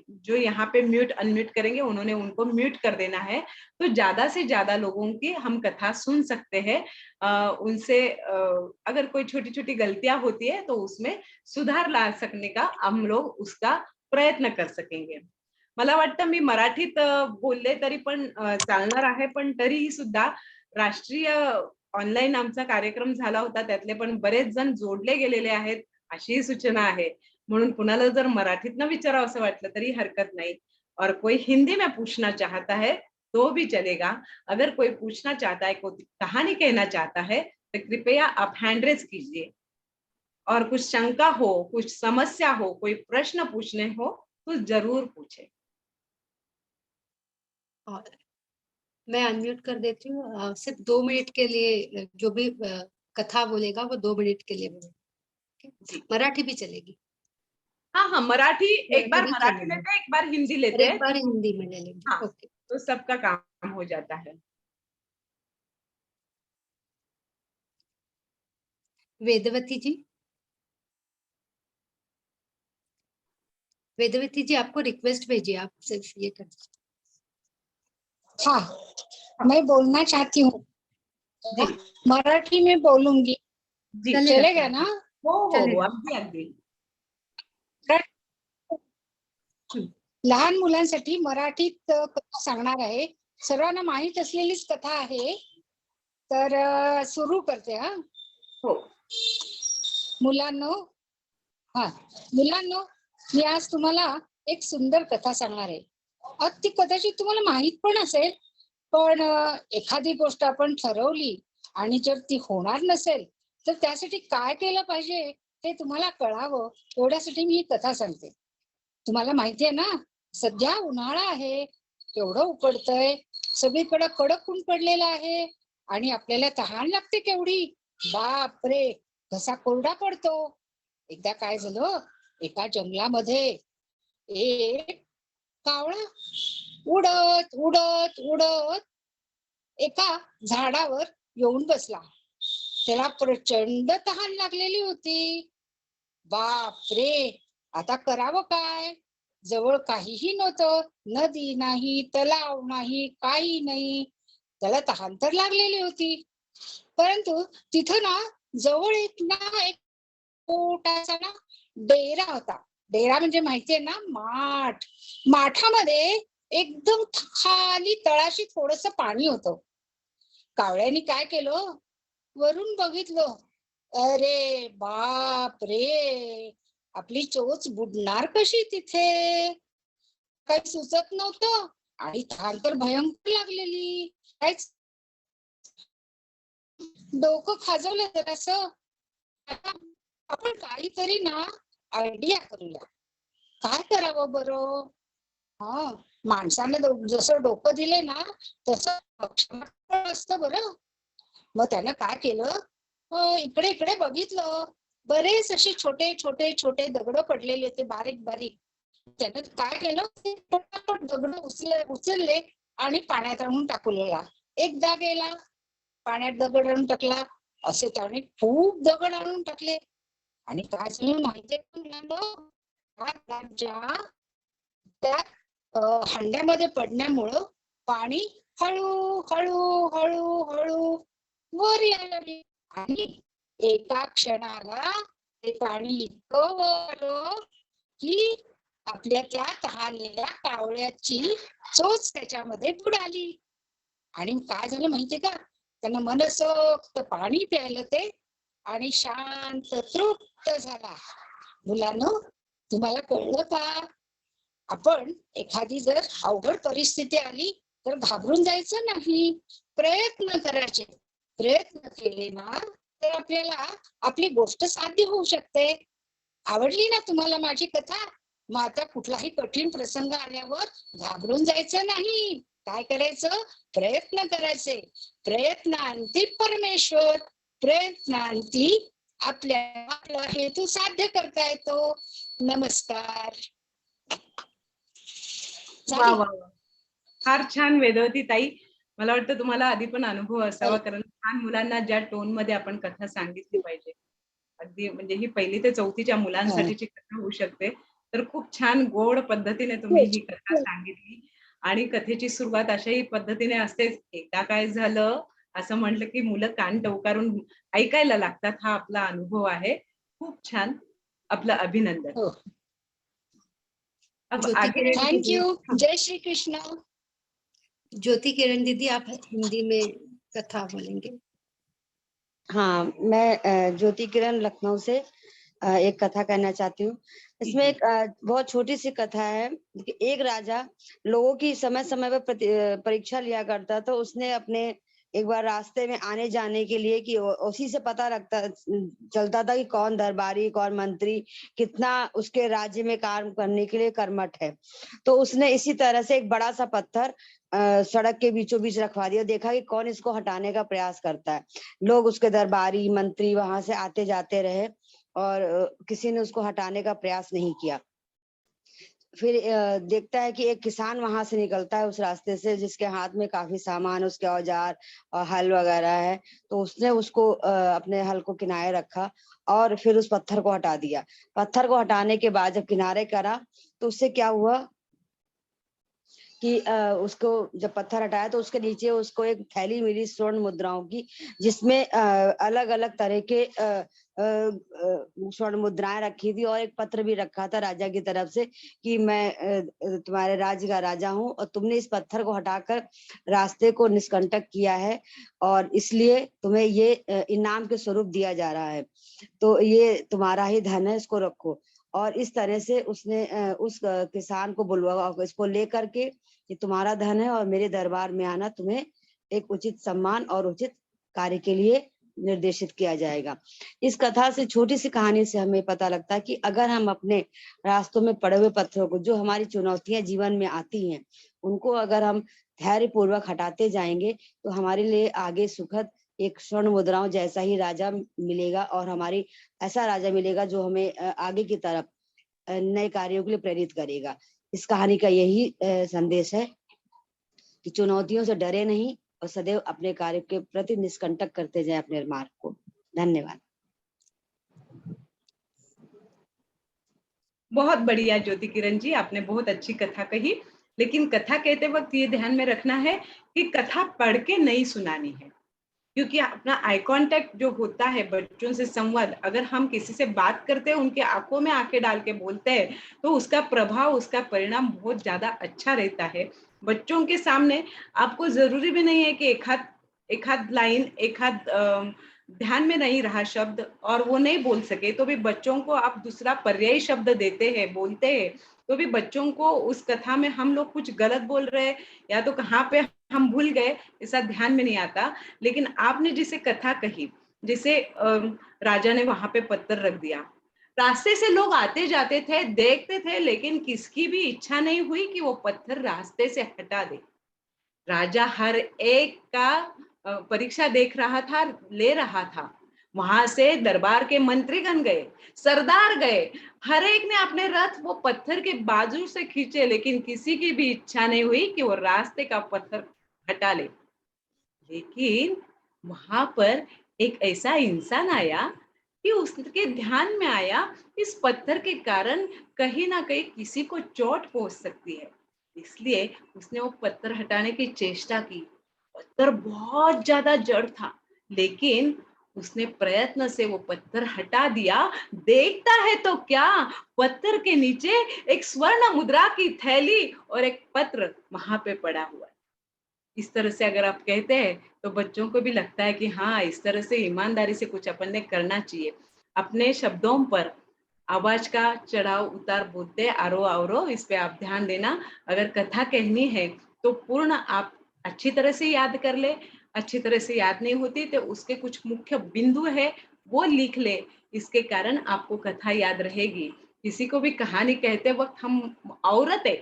जो यहाँ पे म्यूट अनम्यूट करेंगे उन्होंने उनको म्यूट कर देना है, तो ज्यादा से ज्यादा लोगों की हम कथा सुन सकते हैं। उनसे अगर कोई छोटी छोटी गलतियां होती है तो उसमें सुधार ला सकने का हम लोग उसका प्रयत्न कर सकेंगे। मला वाटतं मी मराठीत बोलले तरी पण चालणार आहे, पण तरीही सुद्धा राष्ट्रीय ऑनलाईन आमचा कार्यक्रम झाला होता, त्यातले पण बरेच जण जोडले गेलेले आहेत अशी सूचना आहे। म्हणून कुणाला जर मराठीतनं विचारावं असं वाटलं तरी हरकत नहीं। और कोई हिंदी में पूछना चाहता है तो भी चलेगा। अगर कोई पूछना चाहता है, कोई कहानी कहना चाहता है तो कृपया आप हैंड रेज कीजिए। और कुछ शंका हो, कुछ समस्या हो, कोई प्रश्न पूछने हो तो जरूर पूछे। और मैं अनम्यूट कर देती हूँ। सिर्फ 2 मिनट के लिए जो भी कथा बोलेगा वो 2 मिनट के लिए बोलेगा। मराठी भी चलेगी। हाँ, मराठी एक बार मराठी लेते हैं, एक बार हिंदी लेते हैं, एक बार हिंदी में ले लेंगे। हाँ, ओके, तो सबका काम हो जाता है। वेदवती जी, वेदवती जी आपको रिक्वेस्ट भेजिए, आप सिर्फ ये कर दीजिए। हाँ, मैं बोलना चाहती हूँ, मराठी में बोलूंगी, चलेगा ना? हो, अगदी अगदी। लहान मुलांसाठी मराठीत कथा सांगणार आहे। सर्वांना माहित असलेलीच कथा आहे। तर सुरू करते हा. हो. मुलांनो, मुलांनो, मी आज तुम्हाला एक सुंदर कथा सांगणार आहे. ती कदाचित तुम्हाला माहित पण असेल, पण एखादी गोष्ट आपण ठरवली आणि जर ती होणार नसेल तर त्यासाठी काय केलं पाहिजे ते तुम्हाला कळावं, एवढ्यासाठी मी ही कथा सांगते. तुम्हाला माहिती आहे ना, सध्या उन्हाळा आहे, एवढं उकडतंय, सगळीकडे कडक ऊन पडलेलं आहे आणि आपल्याला तहान लागते केवढी. बापरे, घसा कोरडा पडतो. एकदा काय झालं, एका जंगलामध्ये एक कावळा उडत उडत उडत एका झाडावर येऊन बसला. त्याला प्रचंड तहान लागलेली होती. बापरे, आता करावं काय? जवळ काहीही नव्हतं, नदी नाही, तलाव नाही, काही नाही. त्याला तहान तर लागलेली होती, परंतु तिथं ना जवळ एक छोटासा ना डेरा होता. डेरा म्हणजे माहितीये ना, माठ. माठामध्ये एकदम खाली तळाशी थोडस पाणी होतं. कावळ्याने काय केलं, वरून बघितलं. अरे बाप रे, आपली चोच बुडणार कशी तिथे, काही सुचत नव्हतं आणि तहान तर भयंकर लागलेली. काहीच डोकं खाजवलं जरासं. आता आपण काहीतरी ना आयडिया करूया, काय करावं बरं. माणसाने जसं डोकं दिले ना तसं असतं बरं. मग त्यानं काय केलं, इकडे इकडे बघितलं, बरेच असे छोटे छोटे छोटे दगड पडलेले होते, बारीक बारीक. त्यानं काय केलं, पटापट दगड उचलले आणि पाण्यात आणून टाकलेला. एकदा गेला, पाण्यात दगड आणून टाकला, असे त्याने खूप दगड आणून टाकले. आणि काय झालं माहितीये का, त्या हंड्यामध्ये पडण्यामुळं पाणी हळू हळू हळू हळू वर यायला लागले आणि एका क्षणाला ते पाणी इतकं वर आलं की आपल्या त्या तहानलेल्या कावळ्याची चोच त्याच्यामध्ये बुडाली. आणि काय झालं माहितीये का, त्यानं मनसोक्त पाणी प्यायलं ते आणि शांत तृप्त झाला. मुलांनो, तुम्हाला कळलं का, आपण एखादी जर अवघड परिस्थिती आली तर घाबरून जायचं नाही, प्रयत्न करायचे. प्रयत्न केले ना तर आपल्याला आपली गोष्ट साध्य होऊ शकते. आवडली ना तुम्हाला माझी कथा? मग आता कुठलाही कठीण प्रसंग आल्यावर घाबरून जायचं नाही. काय करायचं, प्रयत्न करायचे. प्रयत्नांती परमेश्वर, प्रयत्नांती आपला हेतू साध्य करता येतो. नमस्कार. वा वा वा, फार छान वेदवती ताई. मला वाटतं तुम्हाला आधी पण अनुभव असावा, कारण लहान मुलांना ज्या टोन मध्ये आपण कथा सांगितली पाहिजे, अगदी म्हणजे ही 1ली ते 4थीच्या मुलांसाठीची कथा होऊ शकते. तर खूप छान गोड पद्धतीने तुम्ही ही कथा सांगितली. आणि कथेची सुरुवात अशाही पद्धतीने असतेच. एकदा काय झालं असं म्हटलं की मुलं कान टवकारून ऐकायला लागतात. हा आपला अनुभव आहे. खूप छान, आपलं अभिनंदन. अब आगे थैंक यू. जय श्री कृष्ण. ज्योति किरण दीदी, आप हिंदी में कथा बोलेंगे. हाँ, मैं ज्योति किरण लखनऊ से एक कथा कहना चाहती हूँ. इसमें एक बहुत छोटी सी कथा है. एक राजा लोगों की समय समय पर परीक्षा लिया करता, तो उसने अपने एक बार रास्ते में आने जाने के लिए कि उसी से पता चलता था कि कौन दरबारी कौन मंत्री कितना उसके राज्य में काम करने के लिए कर्मठ है. तो उसने इसी तरह से एक बड़ा सा पत्थर सड़क के बीचों बीच रखवा दिया. देखा कि कौन इसको हटाने का प्रयास करता है. लोग उसके दरबारी मंत्री वहां से आते जाते रहे और किसी ने उसको हटाने का प्रयास नहीं किया. फिर देखता है कि एक किसान वहां से निकलता है उस रास्ते से, जिसके हाथ में काफी सामान, उसके औजार और हल वगैरह है. तो उसने उसको अपने हल को किनारे रखा और फिर उस पत्थर को हटा दिया. पत्थर को हटाने के बाद जब किनारे करा तो उससे क्या हुआ कि उसको जब पत्थर हटाया तो उसके नीचे उसको एक थैली मिली स्वर्ण मुद्राओं की, जिसमें अलग अलग तरह के स्वर्ण मुद्राएं रखी थी और एक पत्र भी रखा था राजा की तरफ से कि मैं तुम्हारे राज्य का राजा हूँ और तुमने इस पत्थर को हटाकर रास्ते को निष्कंटक किया है और इसलिए तुम्हें ये इनाम के स्वरूप दिया जा रहा है, तो ये तुम्हारा ही धन है, इसको रखो। और इस तरह से उसने उस किसान को बुलवा, इसको लेकर के ये तुम्हारा धन है और मेरे दरबार में आना, तुम्हें एक उचित सम्मान और उचित कार्य के लिए निर्देशित किया जाएगा। इस कथा से, छोटी सी कहानी से हमें पता लगता है कि अगर हम अपने रास्तों में पड़े हुए पत्थरों को, जो हमारी चुनौतियां जीवन में आती हैं, उनको अगर हम धैर्य पूर्वक हटाते जाएंगे तो हमारे लिए आगे सुखद एक स्वर्ण मुद्राओं जैसा ही राजा मिलेगा और हमारी ऐसा राजा मिलेगा जो हमें आगे की तरफ नए कार्यों के लिए प्रेरित करेगा। इस कहानी का यही संदेश है कि चुनौतियों से डरे नहीं और सदैव अपने कार्य के प्रति निष्कंटक करते जाएं अपने मार्ग को। धन्यवाद। बहुत बढ़िया ज्योति किरण जी, आपने बहुत अच्छी कथा कही, लेकिन कथा कहते वक्त ये ध्यान में रखना है कि कथा पढ़ के नहीं सुनानी है, क्योंकि अपना आई कांटेक्ट जो होता है, बच्चों से संवाद, अगर हम किसी से बात करते हैं, उनके आंखों में आंखें डाल के बोलते हैं, तो उसका प्रभाव, उसका परिणाम बहुत ज्यादा अच्छा रहता है। बच्चों के सामने आपको जरूरी भी नहीं है कि एक हाथ लाइन, एक हाथ ध्यान में नहीं रहा शब्द और वो नहीं बोल सके, तो भी बच्चों को आप दूसरा पर्यायी शब्द देते हैं, बोलते हैं, तो भी बच्चों को उस कथा में हम लोग कुछ गलत बोल रहे हैं या तो कहाँ पे हम भूल गए, ऐसा ध्यान में नहीं आता। लेकिन आपने जिसे कथा कही, जैसे राजा ने वहां पे पत्थर रख दिया, रास्ते से लोग आते जाते थे, देखते थे, लेकिन किसकी भी इच्छा नहीं हुई कि वो पत्थर रास्ते से हटा दे। राजा हर एक का परीक्षा देख रहा था, ले रहा था। वहां से दरबार के मंत्रीगण गए, सरदार गए, हर एक ने अपने रथ वो पत्थर के बाजू से खींचे, लेकिन किसी की भी इच्छा नहीं हुई कि वो रास्ते का पत्थर हटा ले। लेकिन वहां पर एक ऐसा इंसान आया कि उसके ध्यान में आया, इस पत्थर के कारण कहीं ना कहीं किसी को चोट पहुंच सकती है, इसलिए उसने वो पत्थर हटाने की चेष्टा की। पत्थर बहुत ज्यादा जड़ था, लेकिन उसने प्रयत्न से वो पत्थर हटा दिया। देखता है तो क्या, पत्थर के नीचे एक स्वर्ण मुद्रा की थैली और एक पत्र वहां पे पड़ा हुआ है। इस तरह से अगर आप कहते हैं तो बच्चों को भी लगता है कि हाँ, इस तरह से ईमानदारी से कुछ अपन ने करना चाहिए। अपने शब्दों पर आवाज का चढ़ाव उतार बोलते हैं, आरो आवरो, इस पे आप ध्यान देना। अगर कथा कहनी है तो पूर्ण आप अच्छी तरह से याद कर ले, अच्छी तरह से याद नहीं होती तो उसके कुछ मुख्य बिंदु है वो लिख ले, इसके कारण आपको कथा याद रहेगी। किसी को भी कहानी कहते वक्त हम औरतें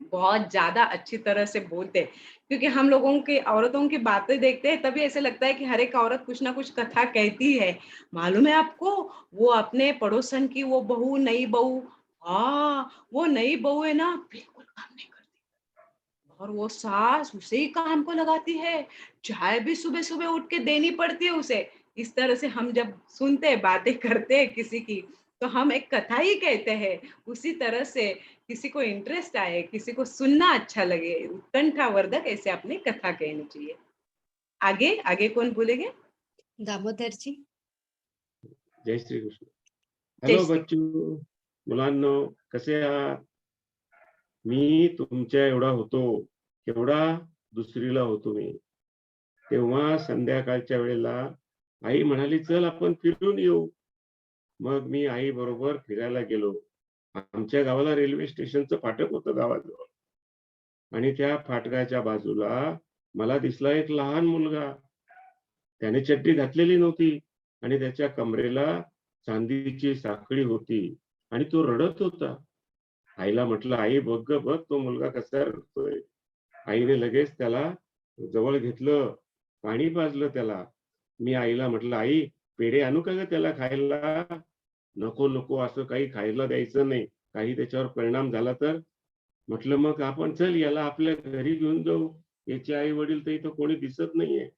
बहुत ज्यादा अच्छी तरह से बोलते हैं, क्योंकि हम लोगों की औरतों की बातें देखते हैं तभी ऐसे लगता है कि हर एक औरत कुछ ना कुछ कथा कहती है। मालूम है आपको, वो अपने पड़ोसन की वो बहू, नई बहू, हाँ वो नई बहू है ना, बिल्कुल काम नहीं करती और वो सास उसे ही काम को लगाती है, चाय भी सुबह सुबह उठ के देनी पड़ती है उसे। इस तरह से हम जब सुनते हैं, बातें करते हैं किसी की, तो हम एक कथा ही कहते हैं। उसी तरह से किसी को इंटरेस्ट आए, किसी को सुनना अच्छा लगे, उत्कंठावर्धक ऐसे अपनी कथा कहनी चाहिए। आगे आगे कौन बोलेंगे? दामोदर जी। जय श्री कृष्ण। जय हॅलो श्री- बच्चू, मुलांनो, कसे आहात? मी तुमच्या एवढा होतो, केवढा दुसरीला होतो मी, तेव्हा संध्याकाळच्या वेळेला आई म्हणाली चल आपण फिरून येऊ. मग मी आई बरोबर फिरायला गेलो. आमच्या गावाला रेल्वे स्टेशनचं फाटक होतं गावाजवळ, आणि त्या फाटकाच्या बाजूला मला दिसला एक लहान मुलगा. त्याने चड्डी घातलेली नव्हती आणि त्याच्या कमरेला चांदीची साखळी होती आणि तो रडत होता. आईला म्हटलं, आई बघ ग बघ तो मुलगा कसा रडतोय. आईने लगेच त्याला जवळ घेतलं, पाणी पाजलं त्याला. मी आईला म्हटलं, आई पेढे आणू का ग त्याला खायला? नको नको, असं काही खायला द्यायचं नाही, काही त्याच्यावर परिणाम झाला तर. म्हटलं मग आपण चल याला आपल्या घरी घेऊन जाऊ, याचे आई वडील तर इथं कोणी दिसत नाहीये.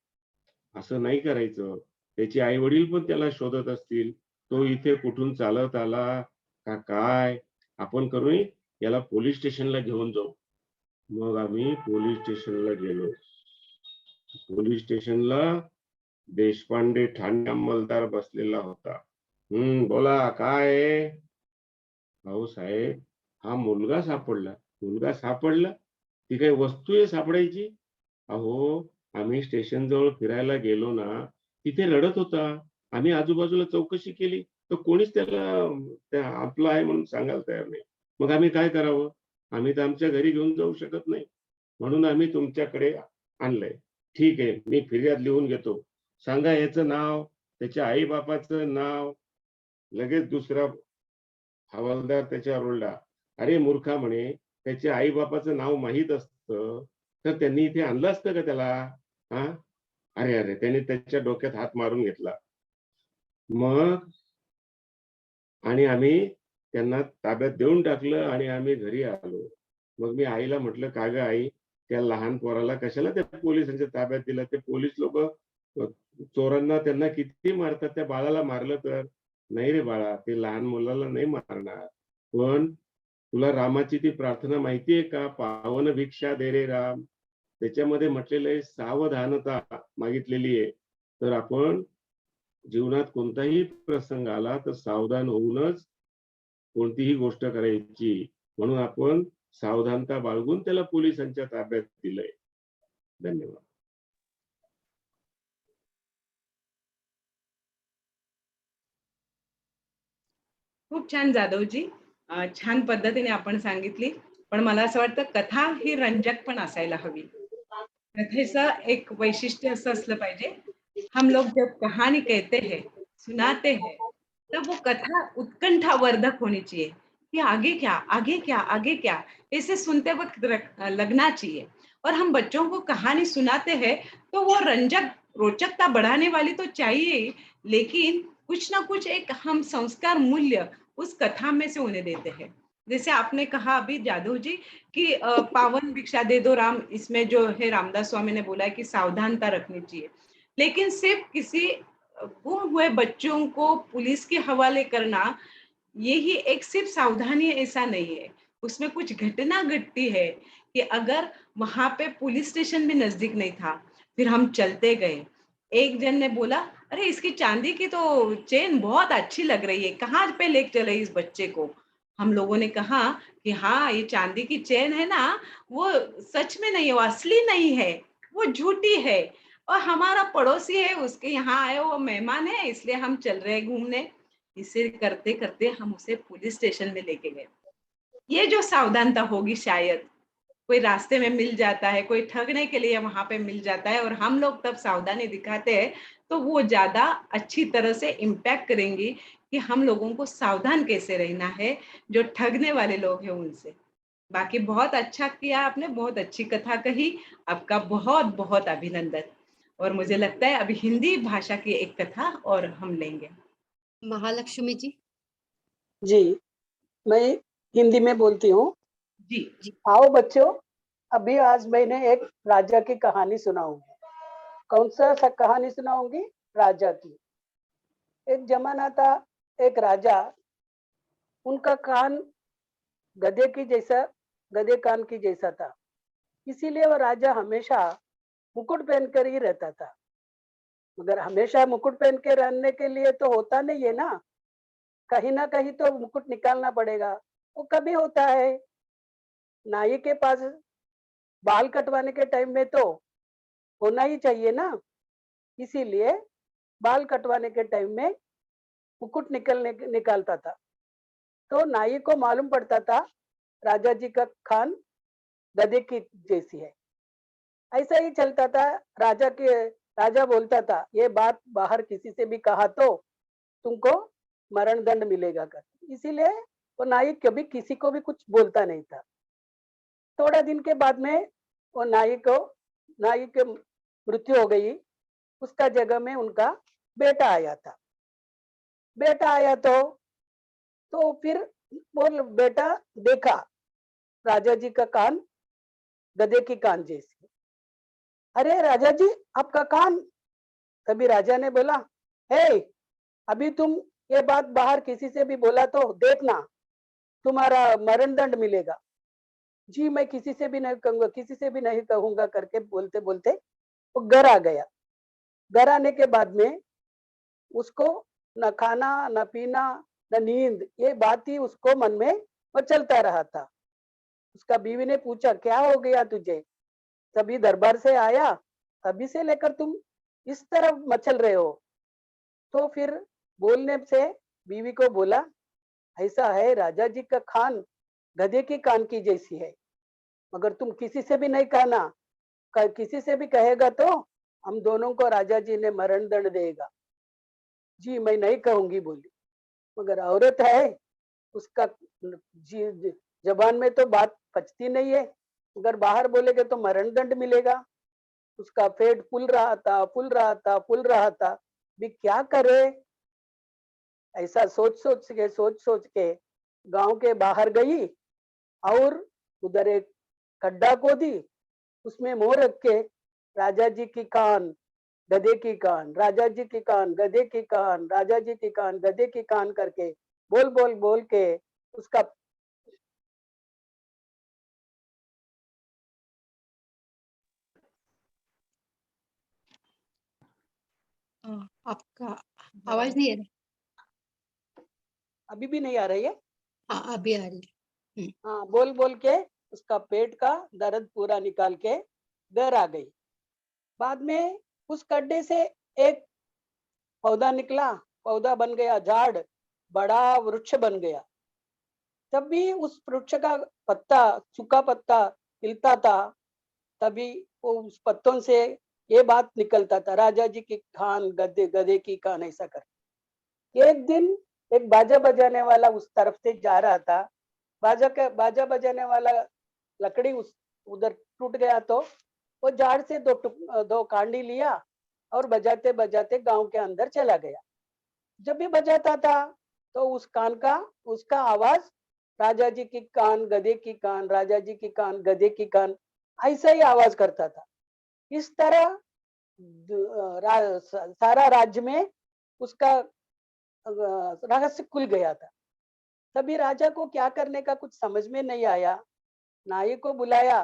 असं नाही करायचं, त्याचे आई वडील पण त्याला शोधत असतील, तो इथे कुठून चालत आला का काय. आपण करू याला पोलीस स्टेशनला घेऊन जाऊ. मग आम्ही पोलीस स्टेशनला गेलो. पोलीस स्टेशनला देशपांडे ठाणे अंमलदार बसलेला होता. बोला काय आहे? अहो साहेब, हा मुलगा सापडला. मुलगा सापडला? ती काही वस्तू आहे सापडायची? अहो, आम्ही स्टेशन जवळ फिरायला गेलो ना, तिथे रडत होता. आम्ही आजूबाजूला चौकशी केली तर कोणीच त्याला आपला आहे म्हणून सांगायला तयार नाही. मग आम्ही काय करावं? आम्ही तर आमच्या घरी घेऊन जाऊ शकत नाही, म्हणून आम्ही तुमच्याकडे आणलंय. ठीक आहे, मी फिर्याद लिहून घेतो. सांगा याचं नाव, त्याच्या आई बापाचं नाव. लगेच दुसरा हवालदार त्याच्यावर ओरडला, अरे मूर्खा म्हणे, त्याच्या आई बापाचं नाव माहीत असतं तर त्यांनी इथे आणलं असतं का त्याला? हा, अरे अरे, त्याने त्याच्या डोक्यात हात मारून घेतला. मग आणि आम्ही त्यांना ताब्यात देऊन टाकलं आणि आम्ही घरी आलो. मग मी आईला म्हटलं, का ग आई, त्या लहान पोराला कशाला त्या पोलिसांच्या ताब्यात दिलं? ते पोलीस लोक चोरांना त्यांना किती मारतात, त्या बाळाला मारलं तर? नाही रे बाळा, ते लहान मुलाला नाही मारणार. पण तुला रामाची ती प्रार्थना माहितीये का? पावन भिक्षा दे रे राम. त्याच्यामध्ये म्हटलेलं आहे सावधानता मागितलेली आहे. तर आपण जीवनात कोणताही प्रसंग आला तर सावधान होऊनच कोणतीही गोष्ट करायची. म्हणून आपण सावधानता बाळगून त्याला पोलिसांच्या ताब्यात दिलंय. धन्यवाद. खूप छान जाधवजी, छान पद्धतीने आपण सांगितली. पण मला असं वाटतं कथा ही रंजक पण असायला हवी. कथेचं एक वैशिष्ट्य असं असलं पाहिजे, हम लोग जब कहानी कहते हैं, सुनाते हैं, तब वो कथा उत्कंठावर्धक होनी चाहिए कि आगे क्या, आगे क्या, आगे क्या, इसे सुनते वक्त लगना चाहिए। और हम बच्चों को कहानी सुनाते हैं तो वो रंजक, रोचकता बढ़ाने वाली तो चाहिए ही, लेकिन कुछ ना कुछ एक हम संस्कार मूल्य उस कथा में से उन्हें देते हैं। जैसे आपने कहा अभी जादव जी कि पावन भिक्षा दे दो राम, इसमें जो है रामदास स्वामी ने बोला है कि सावधानता रखनी चाहिए। लेकिन सिर्फ किसी गुम हुए बच्चों को पुलिस के हवाले करना, यही एक सिर्फ सावधानी है ऐसा नहीं है। उसमें कुछ घटना घटती है कि अगर वहां पे पुलिस स्टेशन भी नजदीक नहीं था, फिर हम चलते गए, एक जन ने बोला, अरे इसकी चांदी की तो चेन बहुत अच्छी लग रही है, कहाँ पे लेके चले इस बच्चे को? हम लोगों ने कहा कि हाँ, ये चांदी की चेन है ना, वो सच में नहीं है, वो असली नहीं है, वो झूठी है, और हमारा पड़ोसी है, उसके यहाँ आए वो मेहमान है, इसलिए हम चल रहे हैं घूमने। इसे करते करते हम उसे पुलिस स्टेशन में लेके गए। ये जो सावधानता होगी, शायद कोई रास्ते में मिल जाता है, कोई ठगने के लिए वहां पे मिल जाता है और हम लोग तब सावधानी दिखाते हैं, तो वो ज्यादा अच्छी तरह से इम्पैक्ट करेंगी कि हम लोगों को सावधान कैसे रहना है जो ठगने वाले लोग हैं उनसे। बाकी बहुत अच्छा किया आपने, बहुत अच्छी कथा कही, आपका बहुत बहुत अभिनंदन। और मुझे लगता है अभी हिंदी भाषा की एक कथा और हम लेंगे। महालक्ष्मी जी। जी, मैं हिंदी में बोलती हूँ। जी। आओ बच्चों, अभी आज मैंने एक राजा की कहानी सुनाऊंगी। कौन सा कहानी सुनाऊंगी? राजा की। एक जमाना था, एक राजा, उनका कान गधे कान की जैसा था, इसीलिए वह राजा हमेशा मुकुट पहनकर ही रहता था। मगर हमेशा मुकुट पहन के रहने के लिए तो होता नहीं है ना, कहीं ना कहीं तो मुकुट निकालना पड़ेगा। वो कभी होता है, नाई के पास बाल कटवाने के टाइम में तो होना ही चाहिए ना, इसीलिए बाल कटवाने के टाइम में मुकुट निकालता था। तो नाई को मालूम पड़ता था राजा जी का खान गधे की जैसी है। ऐसा ही चलता था। राजा बोलता था, ये बात बाहर किसी से भी कहा तो तुमको मरण दंड मिलेगा कर, इसीलिए वो नाई कभी किसी को भी कुछ बोलता नहीं था। थोड़ा दिन के बाद में वो नाई के मृत्यु हो गई। उसका जगह में उनका बेटा आया था। बेटा आया तो फिर वो बेटा देखा राजा जी का कान गधे की कान जैसी। अरे राजा जी, आपका कान। तभी राजा ने बोला, हे, अभी तुम ये बात बाहर किसी से भी बोला तो देखना तुम्हारा मरण दंड मिलेगा। जी मैं किसी से भी नहीं कहूंगा, किसी से भी नहीं कहूंगा करके बोलते बोलते वो घर आ गया। घर आने के बाद में उसको न खाना न पीना न नींद, ये बात ही उसको मन में वो चलता रहा था। उसका बीवी ने पूछा, क्या हो गया तुझे? तभी दरबार से आया, तभी से लेकर तुम इस तरह मचल रहे हो। तो फिर बोलने से बीवी को बोला, ऐसा है राजा जी का खान गधे की कान की जैसी है, मगर तुम किसी से भी नहीं कहना, किसी से भी कहेगा तो हम दोनों को राजा जी ने मरण दंड देगा। जी मैं नहीं कहूंगी बोली, मगर औरत है, उसका जी जबान में तो बात पचती नहीं है, अगर बाहर बोलेगे तो मरण दंड मिलेगा। उसका पेट फूल रहा था, फूल रहा था, फूल रहा था, भी क्या करे। ऐसा सोच सोच के गांव के बाहर गई और उधर एक खड्डा खोदी, उसमें मुंह रख के राजा जी की कान गधे की कान, राजा जी की कान गधे की कान, राजा जी की कान गधे की कान करके बोल बोल बोल के उसका आपका आवाज नहीं आ रही। अभी भी नहीं आ रही है। हाँ अभी आ रही है। हाँ बोल बोल के उसका पेट का दर्द पूरा निकाल के घर आ गई। बाद में उस गड्ढे से एक पौधा निकला, पौधा बन गया झाड़, बड़ा वृक्ष बन गया। तब भी उस वृक्ष का पत्ता, सूखा पत्ता हिलता था, तभी वो उस पत्तों से ये बात निकलता था, राजा जी की कान गधे गधे की कान, ऐसा कर। एक दिन एक बाजा बजाने वाला उस तरफ से जा रहा था, बाजा बजाने वाला लकड़ी उस उधर टूट गया, तो वो झाड़ से दो कांडी लिया और बजाते बजाते गांव के अंदर चला गया। जब भी बजाता था तो उस कान का उसका आवाज राजा जी की कान गधे की कान, राजा जी की कान गधे की कान, ऐसा ही आवाज करता था। इस तरह सारा राज्य में उसका रहस्य खुल गया था। तभी राजा को क्या करने का कुछ समझ में नहीं आया। नाई को बुलाया,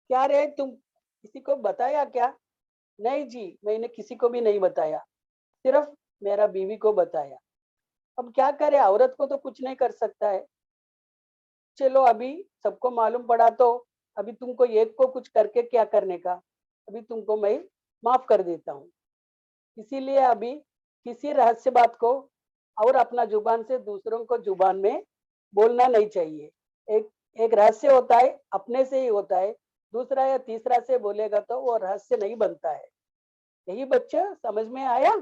क्या रे तुम किसी को बताया क्या? नहीं जी मैंने किसी को भी नहीं बताया, सिर्फ मेरा बीवी को बताया। अब क्या करे, औरत को तो कुछ नहीं कर सकता है। चलो अभी सबको मालूम पड़ा तो अभी तुमको एक को कुछ करके क्या करने का, अभी तुमको मैं माफ कर देता हूँ। इसीलिए अभी किसी रहस्य बात को और अपना जुबान से दूसरों को जुबान में बोलना नहीं चाहिए। एक रहस्य होता है अपने से ही होता है, दूसरा या तीसरा से बोलेगा तो वो रहस्य नहीं बनता है। यही बच्चे समझ में आया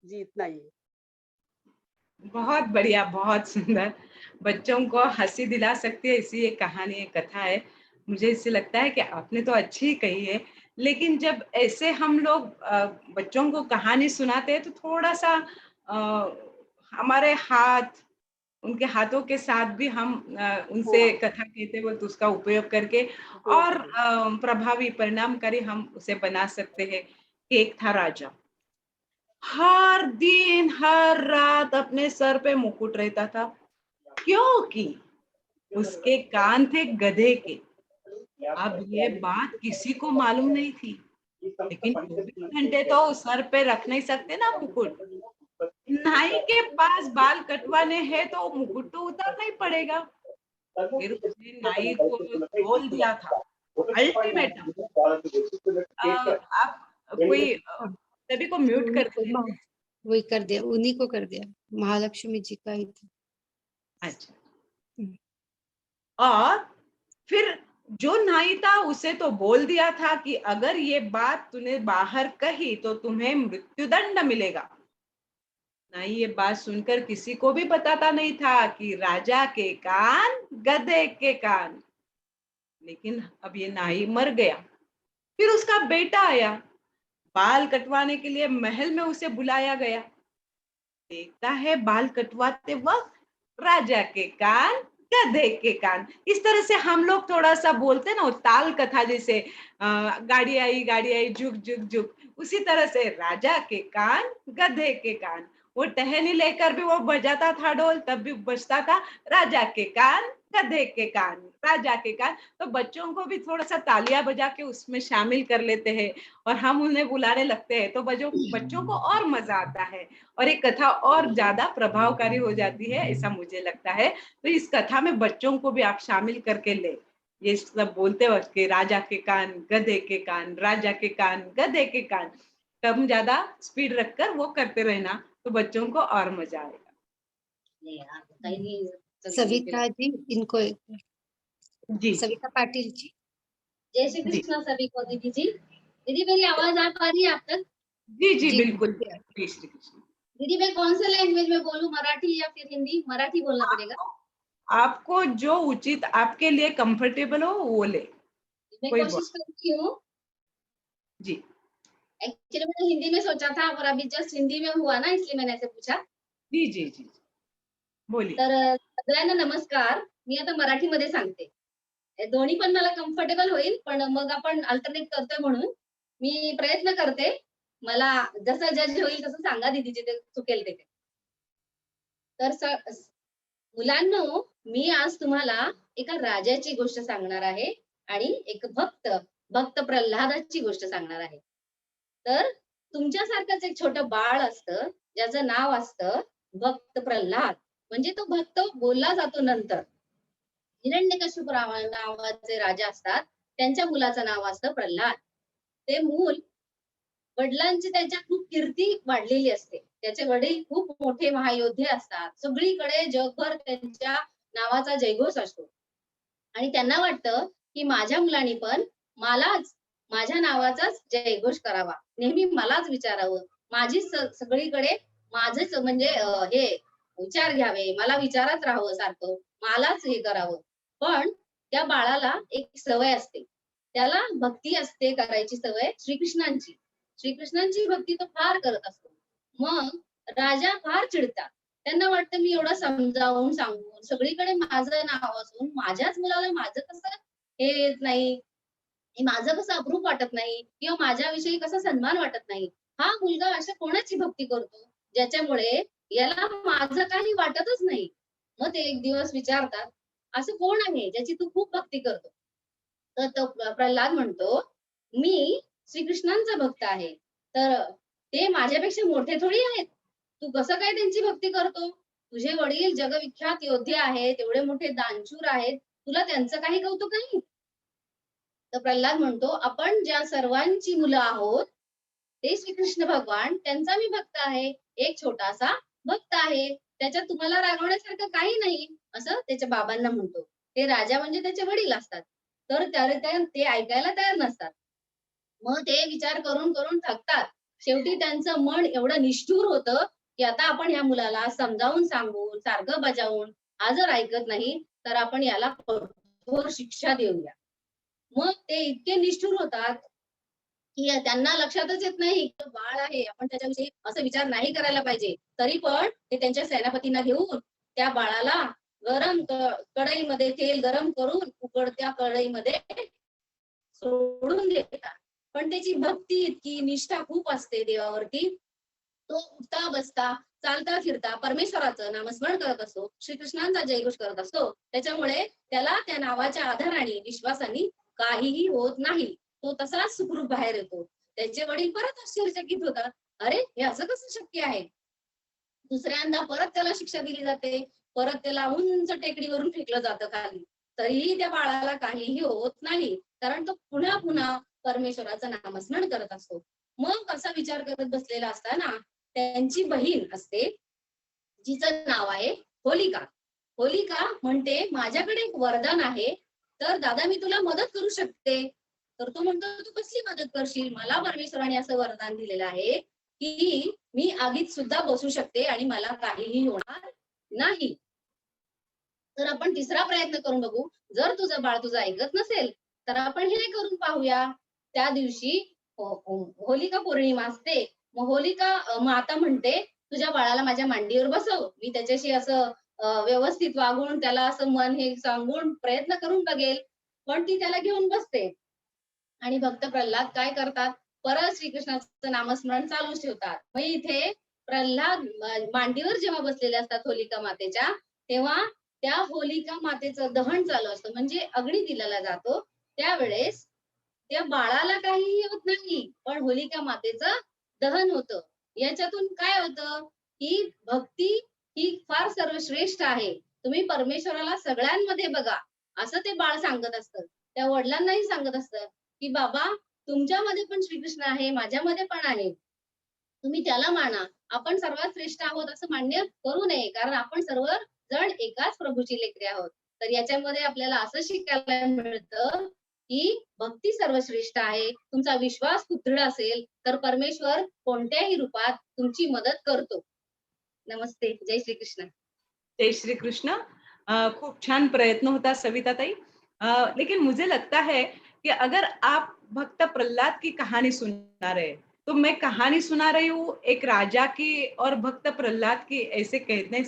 जी, इतना ही। बहुत बढ़िया, बहुत सुंदर। बच्चों को हंसी दिला सकती है ऐसी एक कहानी, एक कथा है। मुझे इससे लगता है कि आपने तो अच्छी ही कही है, लेकिन जब ऐसे हम लोग बच्चों को कहानी सुनाते हैं तो थोड़ा सा हमारे हाथ, उनके हाथों के साथ भी हम उनसे कथा कहते वक्त उसका उपयोग करके और प्रभावी परिणामकारी हम उसे बना सकते हैं। एक था राजा, हर दिन हर रात अपने सर पे मुकुट रहता था, क्योंकि उसके कान थे गधे के। अब ये बात किसी को मालूम नहीं थी, लेकिन 24 घंटे तो सर पे रख नहीं सकते ना मुकुट। नाई के पास बाल कटवाने हैं तो मुकुट तो उतारना ही पड़ेगा। फिर उसने नाई को बोल दिया था अल्टीमेटम। आप कोई सभी को म्यूट कर दीजिए। वही कर दिया, उन्हीं को कर दिया, महालक्ष्मी जी का ही था। अच्छा, और फिर जो नाई था उसे तो बोल दिया था कि अगर ये बात तूने बाहर कही तो तुम्हें मृत्युदंड मिलेगा। नाई ये बात सुनकर किसी को भी बताता नहीं था कि राजा के कान गधे के कान। लेकिन अब ये नाई मर गया, फिर उसका बेटा आया, बाल कटवाने के लिए महल में उसे बुलाया गया। देखता है बाल कटवाते वक्त राजा के कान गधे के कान। इस तरह से हम लोग थोड़ा सा बोलते ना, ताल कथा जैसे गाड़ी आई झुक झुक झुक, उसी तरह से राजा के कान गधे के कान। वो टहनी लेकर भी वो बजाता था ढोल, तब भी बजता था राजा के कान गधे के कान, राजा के कान। तो बच्चों को भी थोड़ा सा तालियां बजा के उसमें शामिल कर लेते हैं और हम उन्हें बुलाने लगते हैं, तो बच्चों को और मजा आता है और एक कथा और ज्यादा प्रभावकारी हो जाती है, ऐसा मुझे लगता है। तो इस कथा में बच्चों को भी आप शामिल करके ले, ये सब बोलते वक्त के राजा के कान, गधे के कान, राजा के कान, गधे के कान, कम ज्यादा स्पीड रखकर वो करते रहना, तो बच्चों को और मजा आएगा। सविता जी, इनको जी सविता पाटिल जी। जय श्री कृष्णा सभी को। दीदी जी, दीदी मेरी आवाज आ पा रही है आप तक? जी जी जी, बिल्कुल। जय श्री कृष्ण। दीदी मैं कौन से लैंग्वेज में बोलूं, मराठी या फिर हिंदी? मराठी बोलना पड़ेगा। आपको जो उचित आपके लिए कंफर्टेबल हो वो ले। मैं कोई कोशिश करती हूँ। जी एक्चुअली मैंने हिंदी में सोचा था, और अभी जस्ट हिंदी में हुआ ना, इसलिए मैंने ऐसे पूछा। जी जी जी बोलिए। तर सगळ्यांना नमस्कार. मी आता मराठीमध्ये सांगते. दोन्ही पण मला कम्फर्टेबल होईल, पण मग आपण अल्टरनेट करतोय म्हणून मी प्रयत्न करते. मला जसं जज होईल तसं सांगा दीदी, जिथे चुकेल तिथे. तर मुलांनो, मी आज तुम्हाला एका राजाची गोष्ट सांगणार आहे आणि एक भक्त प्रल्हादाची गोष्ट सांगणार आहे. तर तुमच्यासारखंच एक छोटं बाळ असतं, ज्याचं नाव असतं भक्त प्रल्हाद. म्हणजे तो भक्त बोलला जातो नंतर. हिरण्यकशिपू नावाचे राजा असतात, त्यांच्या मुलाचं नाव असतं प्रल्हाद. ते मूल वडिलांची त्यांच्या खूप कीर्ती वाढलेली असते. त्याचे वडील खूप मोठे महायोद्धे असतात. सगळीकडे जगभर त्यांच्या नावाचा जयघोष असतो आणि त्यांना वाटतं की माझ्या मुलांनी पण मलाच माझ्या नावाचाच जयघोष करावा, नेहमी मलाच विचारावं, माझी सगळीकडे माझंच म्हणजे हे विचार घ्यावे, मला विचारत राहावं सारखं, मलाच हे करावं. पण त्या बाळाला एक सवय असते, त्याला भक्ती असते करायची सवय श्रीकृष्णांची. श्रीकृष्णांची भक्ती तो फार करत असतो. मग राजा फार चिडतात. त्यांना वाटतं मी एवढं समजावून सांगून सगळीकडे माझं नाव असून माझ्याच मुलाला माझं कसं हे येत नाही, हे माझं कसं अप्रूप वाटत नाही, किंवा माझ्याविषयी कसा सन्मान वाटत नाही. हा मुलगा अशा कोणाची भक्ती करतो ज्याच्यामुळे याला माझं काही वाटतच नाही. मग ते एक दिवस विचारतात, असं कोण आहे ज्याची तू खूप भक्ती करतो? तर तो प्रल्हाद म्हणतो, मी श्रीकृष्णांचा भक्त आहे. तर ते माझ्यापेक्षा मोठे थोडी आहेत, तू कसं काय त्यांची भक्ती करतो? तुझे वडील जगविख्यात योद्धे आहेत, एवढे मोठे दानशूर आहेत, तुला त्यांचं काही कौतुक नाही? तर प्रल्हाद म्हणतो, आपण ज्या सर्वांची मुलं आहोत ते श्रीकृष्ण भगवान, त्यांचा मी भक्त आहे, एक छोटासा भक्त आहे, त्याच्यात तुम्हाला रागवण्यासारखं काही नाही, असं त्याच्या बाबांना म्हणतो. ते राजा म्हणजे त्याचे वडील असतात. तर ते ऐकायला तयार नसतात. मग ते विचार करून करून थकतात. शेवटी त्यांचं मन एवढं निष्ठुर होतं की आता आपण ह्या मुलाला समजावून सांगून सारखं बजावून हा जर ऐकत नाही तर आपण याला कठोर शिक्षा देऊया. मग ते इतके निष्ठुर होतात की त्यांना लक्षातच येत नाही की बाळ आहे, आपण त्याच्याविषयी असं विचार नाही करायला पाहिजे. तरी पण ते त्यांच्या सेनापतींना घेऊन त्या बाळाला गरम कढईमध्ये तेल गरम करून उकडत्या कढईमध्ये सोडून देतात. पण त्याची भक्ती इतकी, निष्ठा खूप असते देवावरती. तो उठता बसता चालता फिरता परमेश्वराचं नामस्मरण करत असतो, श्रीकृष्णांचा जयघोष करत असतो. त्याच्यामुळे त्याला त्या नावाच्या आधाराने विश्वासाने काहीही होत नाही. तो तसाच सुखरूप बाहेर येतो. त्याचे वडील परत आश्चर्यचकित होतात, अरे हे असं कसं शक्य आहे? दुसऱ्यांदा परत त्याला शिक्षा दिली जाते, परत त्याला उंच टेकडीवरून फेकलं जातं खाली, तरीही त्या बाळाला काहीही होत नाही, कारण तो पुन्हा पुन्हा परमेश्वराचं नामस्मरण करत असतो. मग असा विचार करत बसलेला असताना त्यांची बहीण असते, जिचं नाव आहे होलिका. होलिका म्हणते, माझ्याकडे एक वरदान आहे, तर दादा मी तुला मदत करू शकते. तर तो म्हणतो, तू कसली मदत करशील? मला परमेश्वराने असं वरदान दिलेलं आहे की मी आगीत सुद्धा बसू शकते आणि मला काहीही होणार नाही. तर आपण तिसरा प्रयत्न करून बघू. जर तुझं बाळ तुझं ऐकत नसेल तर आपण हे करून पाहूया. त्या दिवशी होलिका पौर्णिमा असते. मग होलिका माता म्हणते, तुझ्या बाळाला माझ्या मांडीवर बसव, मी त्याच्याशी असं व्यवस्थित वागून त्याला असं मन हे सांगून प्रयत्न करून बघेल. पण ती त्याला घेऊन बसते आणि भक्त प्रल्हाद काय करतात, परत श्रीकृष्णाचं नामस्मरण चालूच ठेवतात. मग इथे प्रल्हाद मांडीवर जेव्हा बसलेले असतात होलिका मातेच्या, तेव्हा त्या होलिका मातेचं दहन चालू असतं, म्हणजे अग्नी दिला जातो. त्यावेळेस त्या बाळाला काहीही होत नाही, पण होलिका मातेचं दहन होतं. याच्यातून काय होतं, की भक्ती ही फार सर्वश्रेष्ठ आहे. तुम्ही परमेश्वराला सगळ्यांमध्ये बघा, असं ते बाळ सांगत असतं. त्या वडिलांनाही सांगत असतं, की बाबा तुमच्यामध्ये पण श्रीकृष्ण आहे, माझ्यामध्ये पण आहे. तुम्ही त्याला माना. आपण सर्वात श्रेष्ठ आहोत असं मान्य करू नये, कारण आपण सर्व जण एकाच प्रभूची लेकरे आहोत. तर याच्यामध्ये आपल्याला असं शिकायला मिळतं, की भक्ती सर्वश्रेष्ठ आहे. तुमचा विश्वास खूप दृढ असेल, तर परमेश्वर कोणत्याही रूपात तुमची मदत करतो. नमस्ते. जय श्री कृष्ण. जय श्री कृष्ण। खूप छान प्रयत्न होता सविता ताई। लेकिन मुझे लगता है कि अगर आप भक्त प्रहलाद की कहानी सुना रहे, तो मैं कहानी सुना रही हूँ एक राजा की और भक्त प्रहलाद की, ऐसे कहने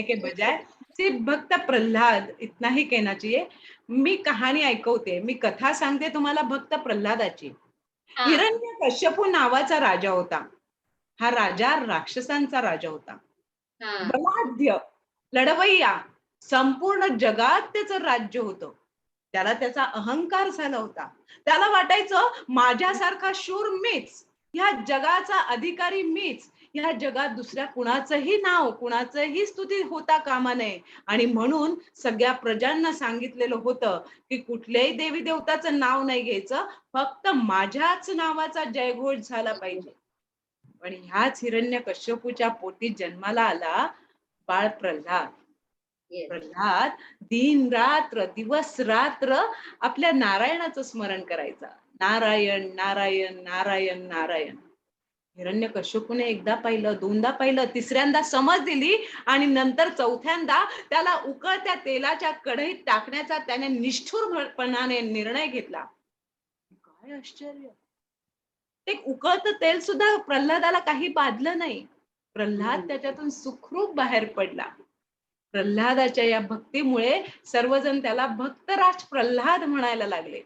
के बजाय सिर्फ भक्त प्रल्हाद इतना ही कहना चाहिए। मी कहाणी ऐकवते, मी कथा सांगते तुम्हाला भक्त प्रल्हादाची। हां. हिरण्यकश्यपू नावाचा राजा होता। हा राजा राक्षसांचा राजा होता। हां. बलाढ्य, लढवय्या, संपूर्ण जगात त्याचं राज्य होतं। त्याला त्याचा अहंकार झाला होता। त्याला वाटायचं माझ्यासारखा शूर मीच, ह्या जगाचा अधिकारी मीच, ह्या जगात दुसऱ्या कुणाचंही नाव, कुणाचंही स्तुती होता कामा नये। आणि म्हणून सगळ्या प्रजांना सांगितलेलं होतं की कुठल्याही देवी देवताचं नाव नाही घ्यायचं, फक्त माझ्याच नावाचा जयघोष झाला पाहिजे। पण ह्याच हिरण्यकश्यपूच्या पोटी जन्माला आला बाळ प्रल्हाद। येस. प्रल्हाद दिन रात्र, दिवस रात्र आपल्या नारायणाचं स्मरण करायचा। नारायण नारायण नारायण नारायण। हिरण्यकश्यपूने एकदा पाहिलं, दोनदा पाहिलं, तिसऱ्यांदा समज दिली आणि नंतर चौथ्यांदा त्याला उकळत्या तेलाच्या कढईत टाकण्याचा त्याने निष्ठुरपणाने निर्णय घेतला। काय आश्चर्य! ते उकळतं तेल सुद्धा प्रल्हादाला काही बाधलं नाही। प्रल्हाद त्याच्यातून सुखरूप बाहेर पडला। प्रल्हादाच्या या भक्तीमुळे सर्वजण त्याला भक्तराज प्रल्हाद म्हणायला लागले।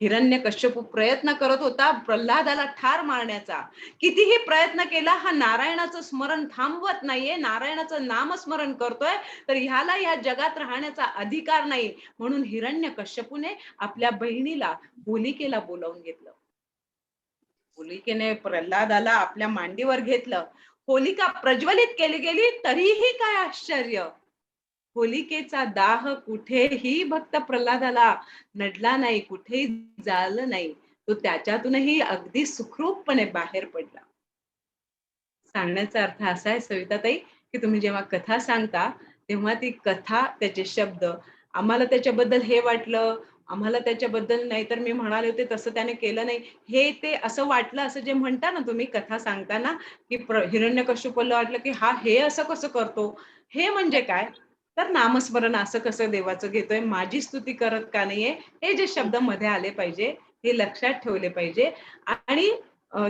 हिरण्यकश्यपू प्रयत्न करत होता प्रल्हादाला ठार मारण्याचा। कितीही प्रयत्न केला, हा नारायणाचं स्मरण थांबवत नाहीये, नारायणाचं नामस्मरण करतोय, तर ह्याला या जगात राहण्याचा अधिकार नाही। म्हणून हिरण्यकश्यपूने आपल्या बहिणीला होलिकेला बोलावून घेतलं। होलिकेने प्रल्हादाला आपल्या मांडीवर घेतलं। होलिका प्रज्वलित केली गेली, तरीही काय आश्चर्य! होलिकेचा दाह कुठेही भक्त प्रल्हादाला नडला नाही, कुठेही जाळलं नाही। तो त्याच्यातूनही अगदी सुखरूपपणे बाहेर पडला। सांगण्याचा अर्थ असा आहे सविताताई, की तुम्ही जेव्हा कथा सांगता, तेव्हा ती कथा, त्याचे शब्द, आम्हाला त्याच्याबद्दल हे वाटलं, आम्हाला त्याच्याबद्दल नाही, तर मी म्हणाले होते तसं त्याने केलं नाही, हे ते असं वाटलं, असं जे म्हणता ना तुम्ही कथा सांगताना, की हिरण्यकश्यपूला वाटलं की हा हे असं कसं करतो, हे म्हणजे काय, तर नामस्मरण असं कसं देवाचं घेतोय, माझी स्तुती करत का नाहीये, हे जे शब्द मध्ये आले पाहिजे, हे लक्षात ठेवले पाहिजे। आणि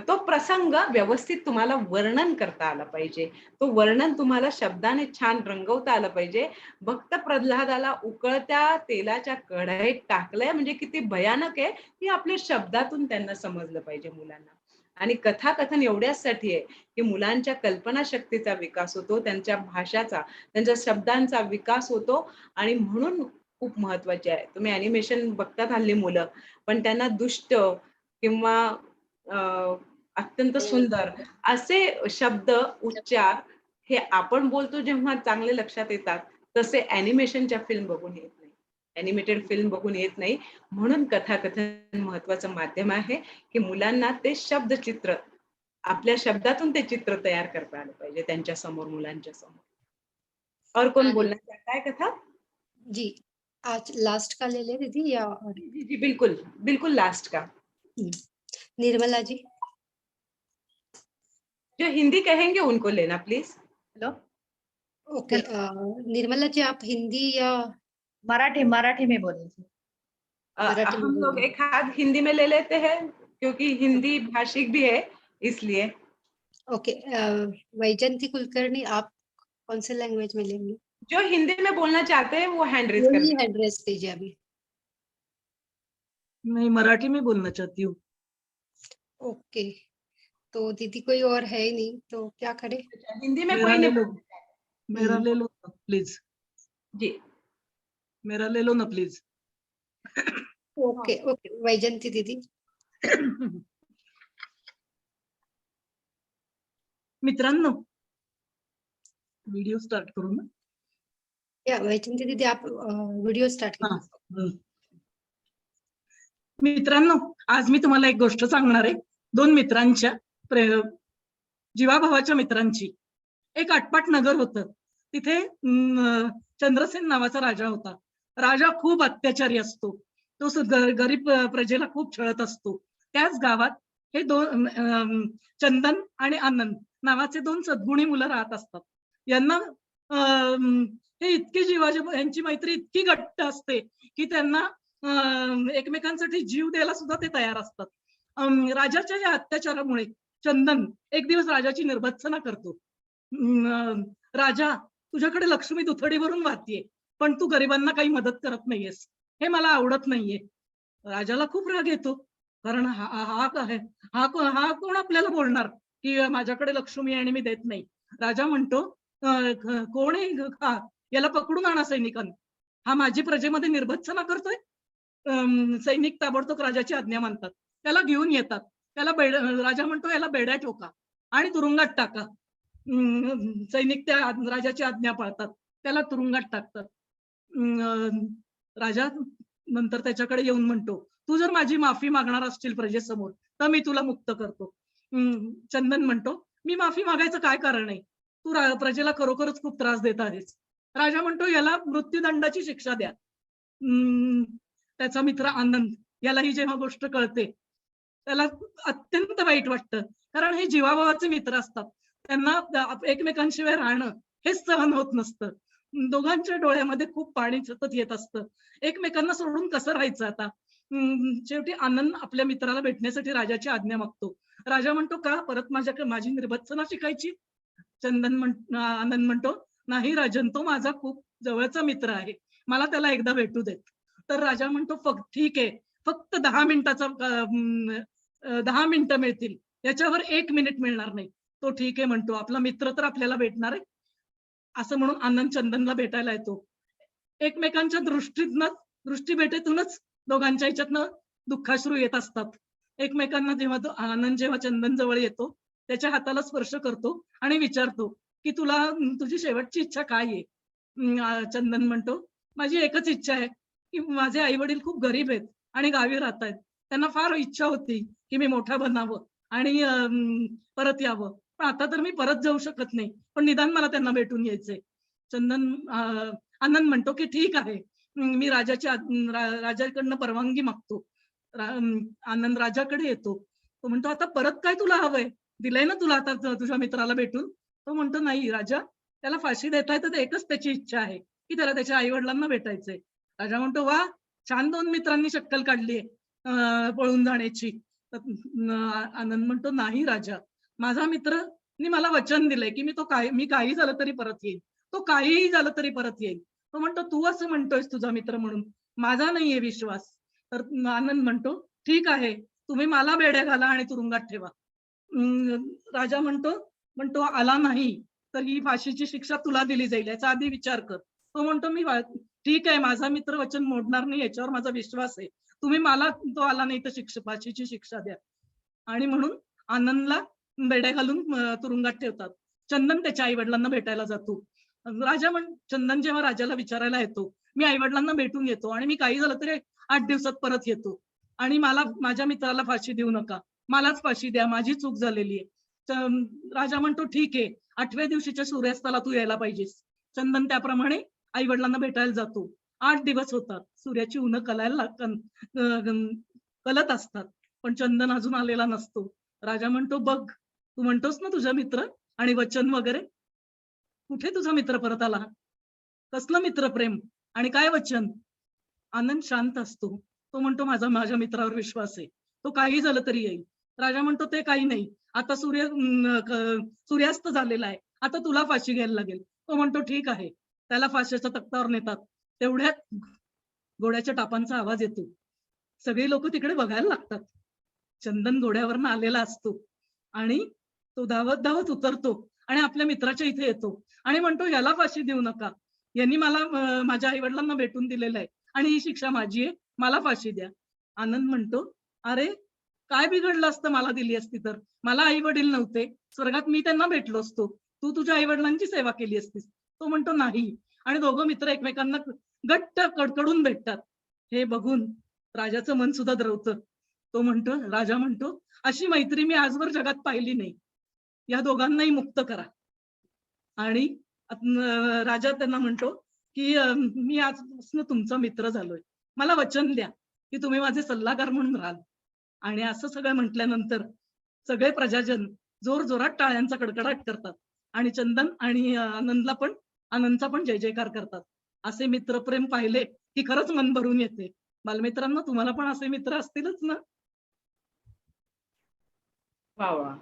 तो प्रसंग व्यवस्थित तुम्हाला वर्णन करता आला पाहिजे। तो वर्णन तुम्हाला शब्दाने छान रंगवता आलं पाहिजे। भक्त प्रल्हादाला उकळत्या तेलाच्या कढईत टाकलंय म्हणजे किती भयानक आहे, हे आपल्या शब्दातून त्यांना समजलं पाहिजे मुलांना। आणि कथाकथन एवढ्यासाठी आहे की मुलांच्या कल्पनाशक्तीचा विकास होतो, त्यांच्या भाषाचा, त्यांच्या शब्दांचा विकास होतो, आणि म्हणून खूप महत्वाचे आहे। तुम्ही ॲनिमेशन बघतात हल्ली मुलं, पण त्यांना दुष्ट किंवा अत्यंत सुंदर असे शब्द, उच्चार हे आपण बोलतो जेव्हा चांगले लक्षात येतात, तसे ॲनिमेशनच्या फिल्म बघून येत नाही, ॲनिमेटेड फिल्म बघून येत नाही। म्हणून कथाकथन महत्वाचं माध्यम आहे की मुलांना ते शब्दचित्र, आपल्या शब्दातून ते चित्र तयार करता आलं पाहिजे त्यांच्या समोर, मुलांच्या समोर। और कोण बोलना चाहता है कथा? जी, आज लास्ट का ले ले दीदी या और? जी जी बिल्कुल बिल्कुल लास्ट का। निर्मला जी। जो हिंदी कहेंगे उनको लेना please. Hello, okay, Nirmala ji आप हिंदी या मराठी में बोलिए। मराठी में हम लोग बोलिए। एक हाथ हिंदी में ले लेते हैं क्योंकि हिंदी भाषिक भी है, इसलिए। ओके, वैजयंती कुलकर्णी आप कौन से लैंग्वेज में लेंगे? जो हिंदी में बोलना चाहते हैं वो हैंड रेज कर वही दीजिए। एड्रेस दीजिए अभी। मैं मराठी में बोलना चाहती हूँ। ओके, तो दीदी कोई और है ही नहीं, तो क्या करें? हिंदी में मेरा कोई ले नहीं लो, बोलना चाहता। मेरा ले लो प्लीज। जी मेरा ले लो ना प्लीज. ओके ओके वैजंती दीदी. मित्रांनो व्हिडिओ स्टार्ट करू ना. या वैजंती दीदी आप व्हिडिओ स्टार्ट हा. कीजिए. मित्रांनो आज मी तुम्हाला एक गोष्ट सांगणार आहे. दोन मित्रांच्या जीवाभावाच्या मित्रांची. एक आटपाट नगर होतं. तिथे चंद्रसेन नावाचा राजा होता. राजा खूप अत्याचारी असतो. तो गरीब प्रजेला खूप छळत असतो. त्याच गावात हे दोन चंदन आणि आनंद नावाचे दोन सद्गुणी मुलं राहत असतात. यांना हे इतकी यांची मैत्री इतकी घट्ट असते की त्यांना एकमेकांसाठी जीव द्यायला सुद्धा ते तयार असतात. राजाच्या या अत्याचारामुळे चंदन एक दिवस राजाची निर्भत्सना करतो. राजा तुझ्याकडे लक्ष्मी दुथडीवरून वाहतीये पण तू गरिबांना काही मदत करत नाहीयेस, हे मला आवडत नाहीये. राजाला खूप राग येतो कारण हा कोण आपल्याला बोलणार की माझ्याकडे लक्ष्मी आहे आणि मी देत नाही. राजा म्हणतो कोण आहे याला पकडून आणा सैनिकांना, हा माझी प्रजेमध्ये निर्भत्सना करतोय. सैनिक ताबडतोब राजाची आज्ञा मानतात. त्याला घेऊन येतात. त्याला राजा म्हणतो याला बेड्या ठोका आणि तुरुंगात टाका. सैनिक त्या राजाची आज्ञा पाळतात. त्याला तुरुंगात टाकतात. राजा नंतर त्याच्याकडे येऊन म्हणतो तू जर माझी माफी मागणार असशील प्रजेसमोर तर मी तुला मुक्त करतो. चंदन म्हणतो मी माफी मागायचं काय कारण आहे, तू प्रजेला खरोखरच खूप त्रास देत आहेस. राजा म्हणतो याला मृत्यूदंडाची शिक्षा द्या. त्याचा मित्र आनंद याला ही जेव्हा गोष्ट कळते त्याला अत्यंत वाईट वाटतं कारण हे जीवाभावाचे मित्र असतात. त्यांना एकमेकांशिवाय राहणं हे सहन होत नसतं. दोघांच्या डोळ्यामध्ये खूप पाणी सतत येत असतं. एकमेकांना सोडून कसं राहायचं आता. शेवटी आनंद आपल्या मित्राला भेटण्यासाठी राजाची आज्ञा मागतो. राजा म्हणतो का परत माझी निर्भत्सना शिकायची. आनंद म्हणतो नाही राजन, तो माझा खूप जवळचा मित्र आहे, मला त्याला एकदा भेटू देत. तर राजा म्हणतो ठीक आहे, फक्त 10 मिनिटं मिळतील, याच्यावर 1 मिनिट मिळणार नाही. तो ठीक आहे म्हणतो, आपला मित्र तर आपल्याला भेटणार आहे. असं म्हणून आनंद चंदनला भेटायला येतो. एकमेकांच्या दृष्टीभेटेतूनच दोघांच्या ह्याच्यातनं दुःखाश्रू येत असतात. एकमेकांना जेव्हा चंदन जवळ येतो त्याच्या हाताला स्पर्श करतो आणि विचारतो की तुझी शेवटची इच्छा काय आहे. चंदन म्हणतो माझी एकच इच्छा आहे की माझे आई वडील खूप गरीब आहेत आणि गावी राहत आहेत. त्यांना फार इच्छा होती की मी मोठा बनावं आणि परत यावं, पण आता तर मी परत जाऊ शकत नाही, पण निदान मला त्यांना भेटून यायचंय. आनंद म्हणतो की ठीक आहे, मी राजाकडनं परवानगी मागतो. आनंद राजाकडे येतो. तो म्हणतो आता परत काय तुला हवंय, दिलंय ना तुला आता तुझ्या मित्राला भेटून. तो म्हणतो नाही राजा, त्याला फाशी देताय तर एकच त्याची इच्छा आहे की त्याला त्याच्या आई वडिलांना भेटायचंय. राजा म्हणतो वा, छान 2 मित्रांनी शक्कल काढलीये पळून जाण्याची. आनंद म्हणतो नाही राजा, माझा मित्रनी मला वचन दिलंय की मी काही झालं तरी परत येईल, तो काहीही झालं तरी परत येईल. तो म्हणतो तू असं म्हणतोयस तुझा मित्र म्हणून, माझा नाहीये विश्वास. तर आनंद म्हणतो ठीक आहे, तुम्ही मला बेड्या घाला आणि तुरुंगात ठेवा. राजा म्हणतो आला नाही तर ही फाशीची शिक्षा तुला दिली जाईल, याचा आधी विचार कर. तो म्हणतो मी ठीक आहे, माझा मित्र वचन मोडणार नाही याच्यावर माझा विश्वास आहे, तुम्ही मला तो आला नाही तर फाशीची शिक्षा द्या. आणि म्हणून आनंदला बेड्या घालून तुरुंगात ठेवतात. चंदन त्याच्या आई वडिलांना भेटायला जातो. चंदन जेव्हा राजाला विचारायला येतो मी आई वडिलांना भेटून येतो आणि मी काही झालं तरी 8 दिवसात परत येतो आणि माझ्या मित्राला फाशी देऊ नका, मलाच फाशी द्या, माझी चूक झालेली आहे. राजा म्हणतो ठीक आहे, 8व्या दिवशीच्या सूर्यास्ताला तू यायला पाहिजेस. चंदन त्याप्रमाणे आई वडिलांना भेटायला जातो. 8 दिवस होतात, सूर्याची उन्ह कलत असतात, पण चंदन अजून आलेला नसतो. राजा म्हणतो बघ, तू म्हणतोस ना तुझा मित्र आणि वचन वगैरे, कुठे तुझा मित्र परत आला, कसलं मित्र प्रेम आणि काय वचन. आनंद शांत असतो. तो म्हणतो माझ्या मित्रावर विश्वास आहे, तो काही झालं तरी येईल. राजा म्हणतो ते काही नाही, आता सूर्यास्त झालेला आहे, आता तुला फाशी घ्यायला लागेल. तो म्हणतो ठीक आहे. त्याला फाशीच्या तख्तावर नेतात. तेवढ्यात घोड्याच्या टापांचा आवाज येतो. सगळे लोक तिकडे बघायला लागतात. चंदन घोड्यावरनं आलेला असतो आणि तो धावत धावत उतरतो आणि आपल्या मित्राच्या इथे येतो आणि म्हणतो याला फाशी देऊ नका, यांनी मला माझ्या आई वडिलांना भेटून दिलेलं आहे आणि ही शिक्षा माझी आहे, मला फाशी द्या. आनंद म्हणतो, अरे काय बिघडलं असतं मला दिली असती तर? मला आई वडील नव्हते, स्वर्गात मी त्यांना भेटलो असतो, तू तुझ्या आई वडिलांची सेवा केली असतीस. तो म्हणतो नाही, आणि दोघं मित्र एकमेकांना घट्ट कडकडून भेटतात. हे बघून राजाचं मन सुद्धा द्रवतं. तो म्हणतो, राजा म्हणतो, अशी मैत्री मी आजवर जगात पाहिली नाही, या दोघांनाही मुक्त करा. आणि राजा त्यांना म्हणतो की मी आजपासून तुमचा मित्र झालोय, मला वचन द्या की तुम्ही माझे सल्लागार म्हणून राहाल. आणि असं सगळं म्हटल्यानंतर सगळे प्रजाजन जोर जोरात टाळ्यांचा कडकडाट करतात आणि चंदन आणि आनंदचा पण जय जयकार करतात. असे मित्रप्रेम पाहिले की खरंच मन भरून येते. बालमित्रांनो, तुम्हाला पण असे मित्र असतीलच ना? वा वा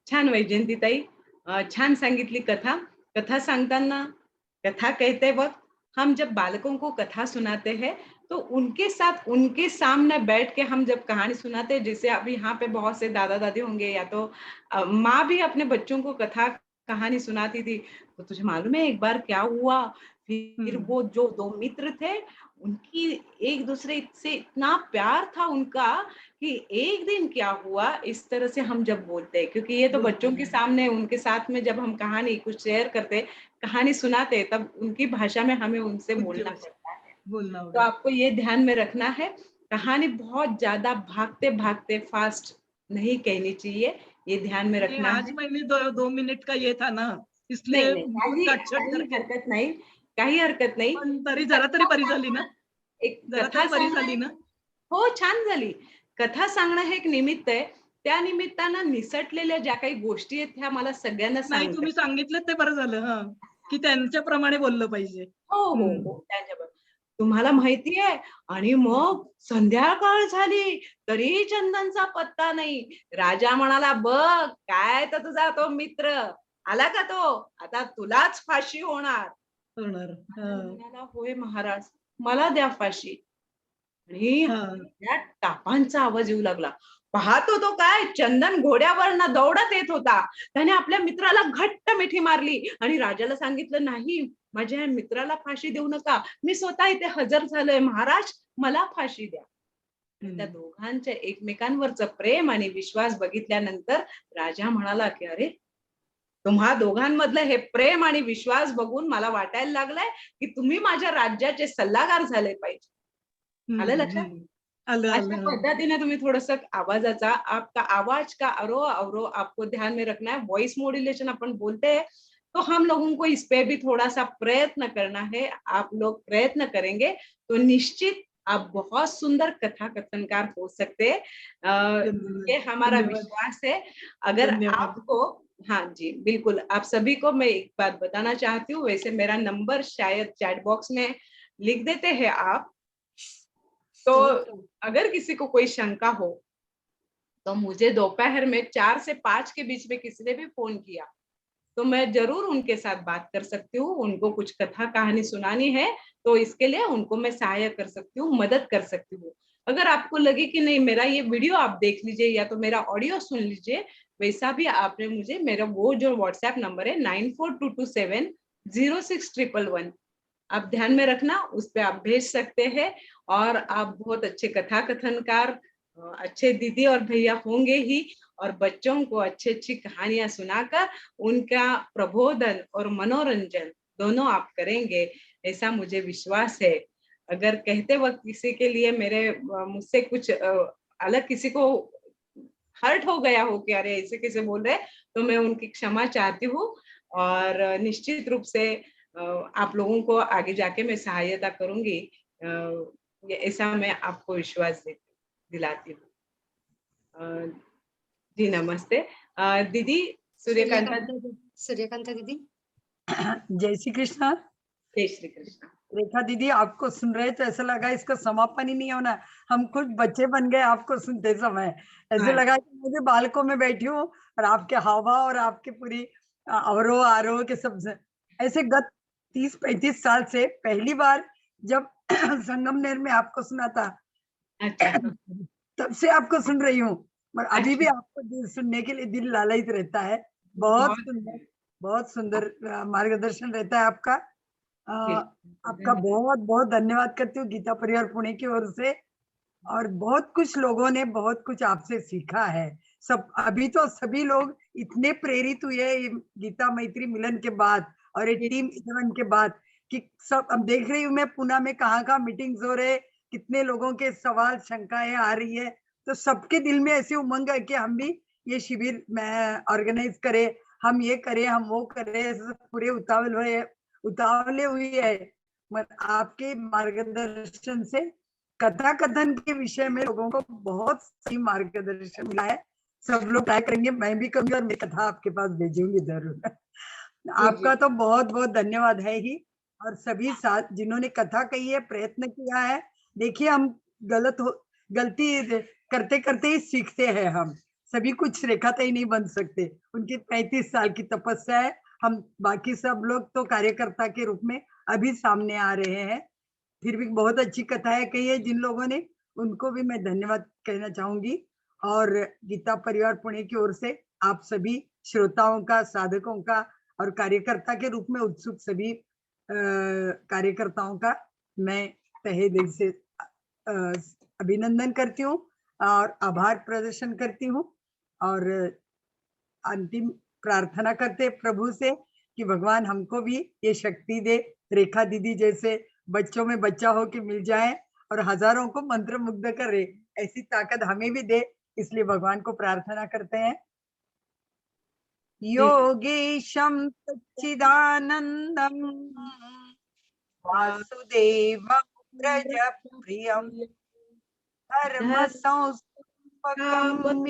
छान वैजयंतीताई, छान सांगितली कथा. कथा सांगताना, कथा कहते वक्त हम जब बालकों को कथा सुनाते हैं तो उनके साथ उनके सामने बैठ के हम जब कहानी सुनाते हैं, जैसे अब यहाँ पे बहुत से दादा दादी होंगे या तो माँ भी अपने बच्चों को कथा कहानी सुनाती थी, तो तुझे मालूम है एक बार क्या हुआ, फिर वो जो दो मित्र थे उनकी एक दूसरे से इतना प्यार था उनका कि एक दिन क्या हुआ, इस तरह से हम जब बोलते हैं, क्योंकि ये तो बच्चों के सामने उनके साथ में जब हम कहानी कुछ शेयर करते, कहानी सुनाते, तब उनकी भाषा में हमें उनसे बोलना पड़ता है। तो आपको ये ध्यान में रखना है, कहानी बहुत ज्यादा भागते भागते फास्ट नहीं कहनी चाहिए, ये ध्यान में रखना है। आज मैंने 2 मिनिट का ये था ना, इसलिए काही हरकत नाही, काही हरकत नाही, पण तरी जरा तरी बरी झाली ना? एक कथा बरी झाली ना? हो, छान झाली. कथा सांगणं हे एक निमित्त आहे, त्या निमित्तानं निसटलेल्या ज्या काही गोष्टी आहेत ह्या मला सगळ्यांना नाही, तुम्ही सांगितलं ते बरं झालं की त्यांच्याप्रमाणे बोललं पाहिजे. हो हो हो, त्यांच्याबरोबर. तुम्हाला माहितीये, आणि मग संध्याकाळ झाली तरी चंदनचा पत्ता नाही. राजा म्हणाला, बघ काय तर तुझा तो मित्र आला का, तो आता तुलाच फाशी होणार. होय महाराज, मला द्या फाशी. आणि त्या टापांचा आवाज येऊ लागला. पाहतो तो काय, चंदन घोड्यावरनं दौडत येत होता. त्याने आपल्या मित्राला घट्ट मिठी मारली आणि राजाला सांगितलं, नाही, माझ्या मित्राला फाशी देऊ नका, मी स्वतः इथे हजर झालोय महाराज, मला फाशी द्या. त्या दोघांच्या एकमेकांवरचं प्रेम आणि विश्वास बघितल्यानंतर राजा म्हणाला की अरे, तुम्हा दोघांमधलं हे प्रेम आणि विश्वास बघून मला वाटायला लागलंय की तुम्ही माझ्या राज्याचे सल्लागार झाले पाहिजे. आलं लक्षात? अशा पद्धतीने तुम्ही थोडस आवाजाचा, आपका आवाज का अरो अवरो आपको ध्यान में रखना है. वॉइस मॉड्यूलेशन अपन बोलते हैं, तो हम लोगों को इस पे भी थोड़ा सा प्रयत्न करना है. आप लोग प्रयत्न करेंगे तो निश्चित आप बहुत सुंदर कथा कथनकार हो सकते हैं. ये हमारा विश्वास है. अगर आपको, हाँ जी बिल्कुल, आप सभी को मैं एक बात बताना चाहती हूँ. वैसे मेरा नंबर शायद चैट बॉक्स में लिख देते हैं आप, तो अगर किसी को कोई शंका हो तो मुझे दोपहर में 4 से 5 के बीच में किसी ने भी फोन किया तो मैं जरूर उनके साथ बात कर सकती हूँ. उनको कुछ कथा कहानी सुनानी है तो इसके लिए उनको मैं सहायता कर सकती हूँ, मदद कर सकती हूँ. अगर आपको लगे कि नहीं मेरा ये वीडियो आप देख लीजिए या तो मेरा ऑडियो सुन लीजिए, वैसा भी आपने मुझे, मेरा वो जो व्हाट्सएप नंबर है 9422706111, आप ध्यान में रखना, उस पर आप भेज सकते हैं. और आप बहुत अच्छे कथा कथनकार, अच्छे दीदी और भैया होंगे ही, और बच्चों को अच्छी अच्छी कहानियां सुनाकर उनका प्रबोधन और मनोरंजन दोनों आप करेंगे, ऐसा मुझे विश्वास है. अगर कहते वक्त किसी के लिए मुझसे कुछ अलग किसी को हर्ट हो गया हो कि अरे ऐसे कैसे बोल रहे, तो मैं उनकी क्षमा चाहती हूँ. और निश्चित रूप से आप लोगों को आगे जाके मैं सहायता करूंगी, ऐसा मैं आपको विश्वास दिलाती हूँ. जी नमस्ते. दीदी सूर्यकांता दीदी. जय श्री कृष्ण. जय श्री कृष्ण. रेखा दीदी, आपको सुन रहे तो ऐसा लगा इसका समापन ही नहीं होना, हम खुद बच्चे बन गए आपको सुनते समय. ऐसे लगा कि मुझे बालकों में बैठी हूँ और आपके हाव भाव और आपके पूरी अवरोह आरोह के सब ऐसे गत 30-35 साल से पहली बार जब संगमनेर में आपको सुना था, तब से आपको सुन रही हूँ. और अभी भी आपको सुनने के लिए दिल लालयित रहता है. बहुत सुंदर, बहुत सुंदर मार्गदर्शन रहता है आपका। आपका बहुत बहुत धन्यवाद करती हूँ गीता परिवार पुणे की ओर से। और बहुत कुछ लोगों ने बहुत कुछ आपसे सीखा है। सब अभी तो सभी लोग इतने प्रेरित हुए ये गीता मैत्री मिलन के बाद और ये टीम 11 के बाद कि सब अब देख रही हूँ मैं पुणे में कहाँ मीटिंग्स हो रहे, कितने लोगों के सवाल शंकाएं आ रही है। तो सबके दिल में ऐसी उमंग है कि हम भी ये शिविर में ऑर्गेनाइज करें, हम ये करें, हम वो करें, पूरे उतावले हुए है। आपके मार्गदर्शन से कथा कथन के विषय में लोगों को बहुत सही मार्गदर्शन मिला है। सब लोग ट्राई करेंगे, मैं भी करूंगी और मेरी कथा आपके पास भेजूंगी जरूर। आपका तो बहुत बहुत धन्यवाद है ही। और सभी साथ जिन्होंने कथा कही है, प्रयत्न किया है। देखिए हम गलती करते करते ही सीखते हैं। हम सभी कुछ रेखाते ही नहीं बन सकते। उनकी 35 साल की तपस्या है। हम बाकी सब लोग तो कार्यकर्ता के रूप में अभी सामने आ रहे हैं। फिर भी बहुत अच्छी कथाएं कही है जिन लोगों ने, उनको भी मैं धन्यवाद कहना चाहूंगी। और गीता परिवार पुणे की ओर से आप सभी श्रोताओं का, साधकों का और कार्यकर्ता के रूप में उत्सुक सभी कार्यकर्ताओं का मैं तहे दिल से अभिनंदन करती हूँ और आभार प्रदर्शन करती हूँ। और अंतिम प्रार्थना करते प्रभु से कि भगवान हमको भी ये शक्ति दे, रेखा दीदी जैसे बच्चों में बच्चा हो के मिल जाए और हजारों को मंत्र मुग्ध करे, ऐसी ताकत हमें भी दे। इसलिए भगवान को प्रार्थना करते हैं। योगेशं सच्चिदानंदं वासुदेवं व्रजप्रियं धर्म संस्थापकं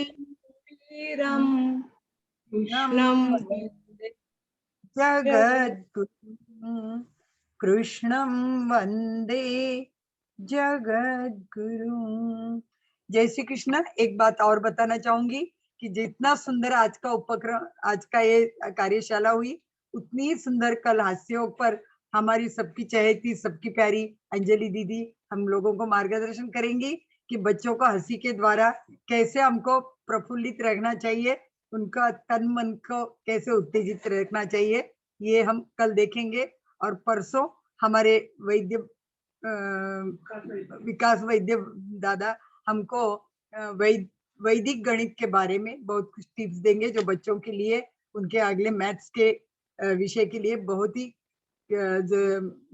जगद्गुरुं कृष्णं वंदे जगद्गुरुं। जय श्री कृष्ण। एक बात और बताना चाहूंगी कि जितना सुंदर आज का उपक्रम, आज का ये कार्यशाला हुई, उतनी सुंदर कल हास्यों पर हमारी सबकी चहेती, सबकी प्यारी अंजलि दीदी हम लोगों को मार्गदर्शन करेंगी कि बच्चों को हंसी के द्वारा कैसे हमको प्रफुल्लित रखना चाहिए, उनका तन मन को कैसे उत्तेजित रखना चाहिए, ये हम कल देखेंगे। और परसों हमारे वैद्य विकास वैद्य दादा हमको वैदिक गणित के बारे में बहुत कुछ टिप्स देंगे, जो बच्चों के लिए उनके अगले मैथ्स के विषय के लिए बहुत ही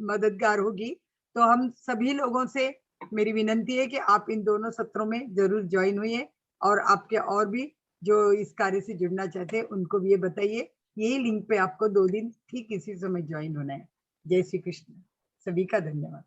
मददगार होगी। तो हम सभी लोगों से मेरी विनती है कि आप इन दोनों सत्रों में जरूर ज्वाइन हुइए और आपके और भी जो इस कार्य से जुड़ना चाहते हैं उनको भी ये बताइए। यही लिंक पे आपको 2 दिन ठीक इसी समय ज्वाइन होना है। जय श्री कृष्ण। सभी का धन्यवाद।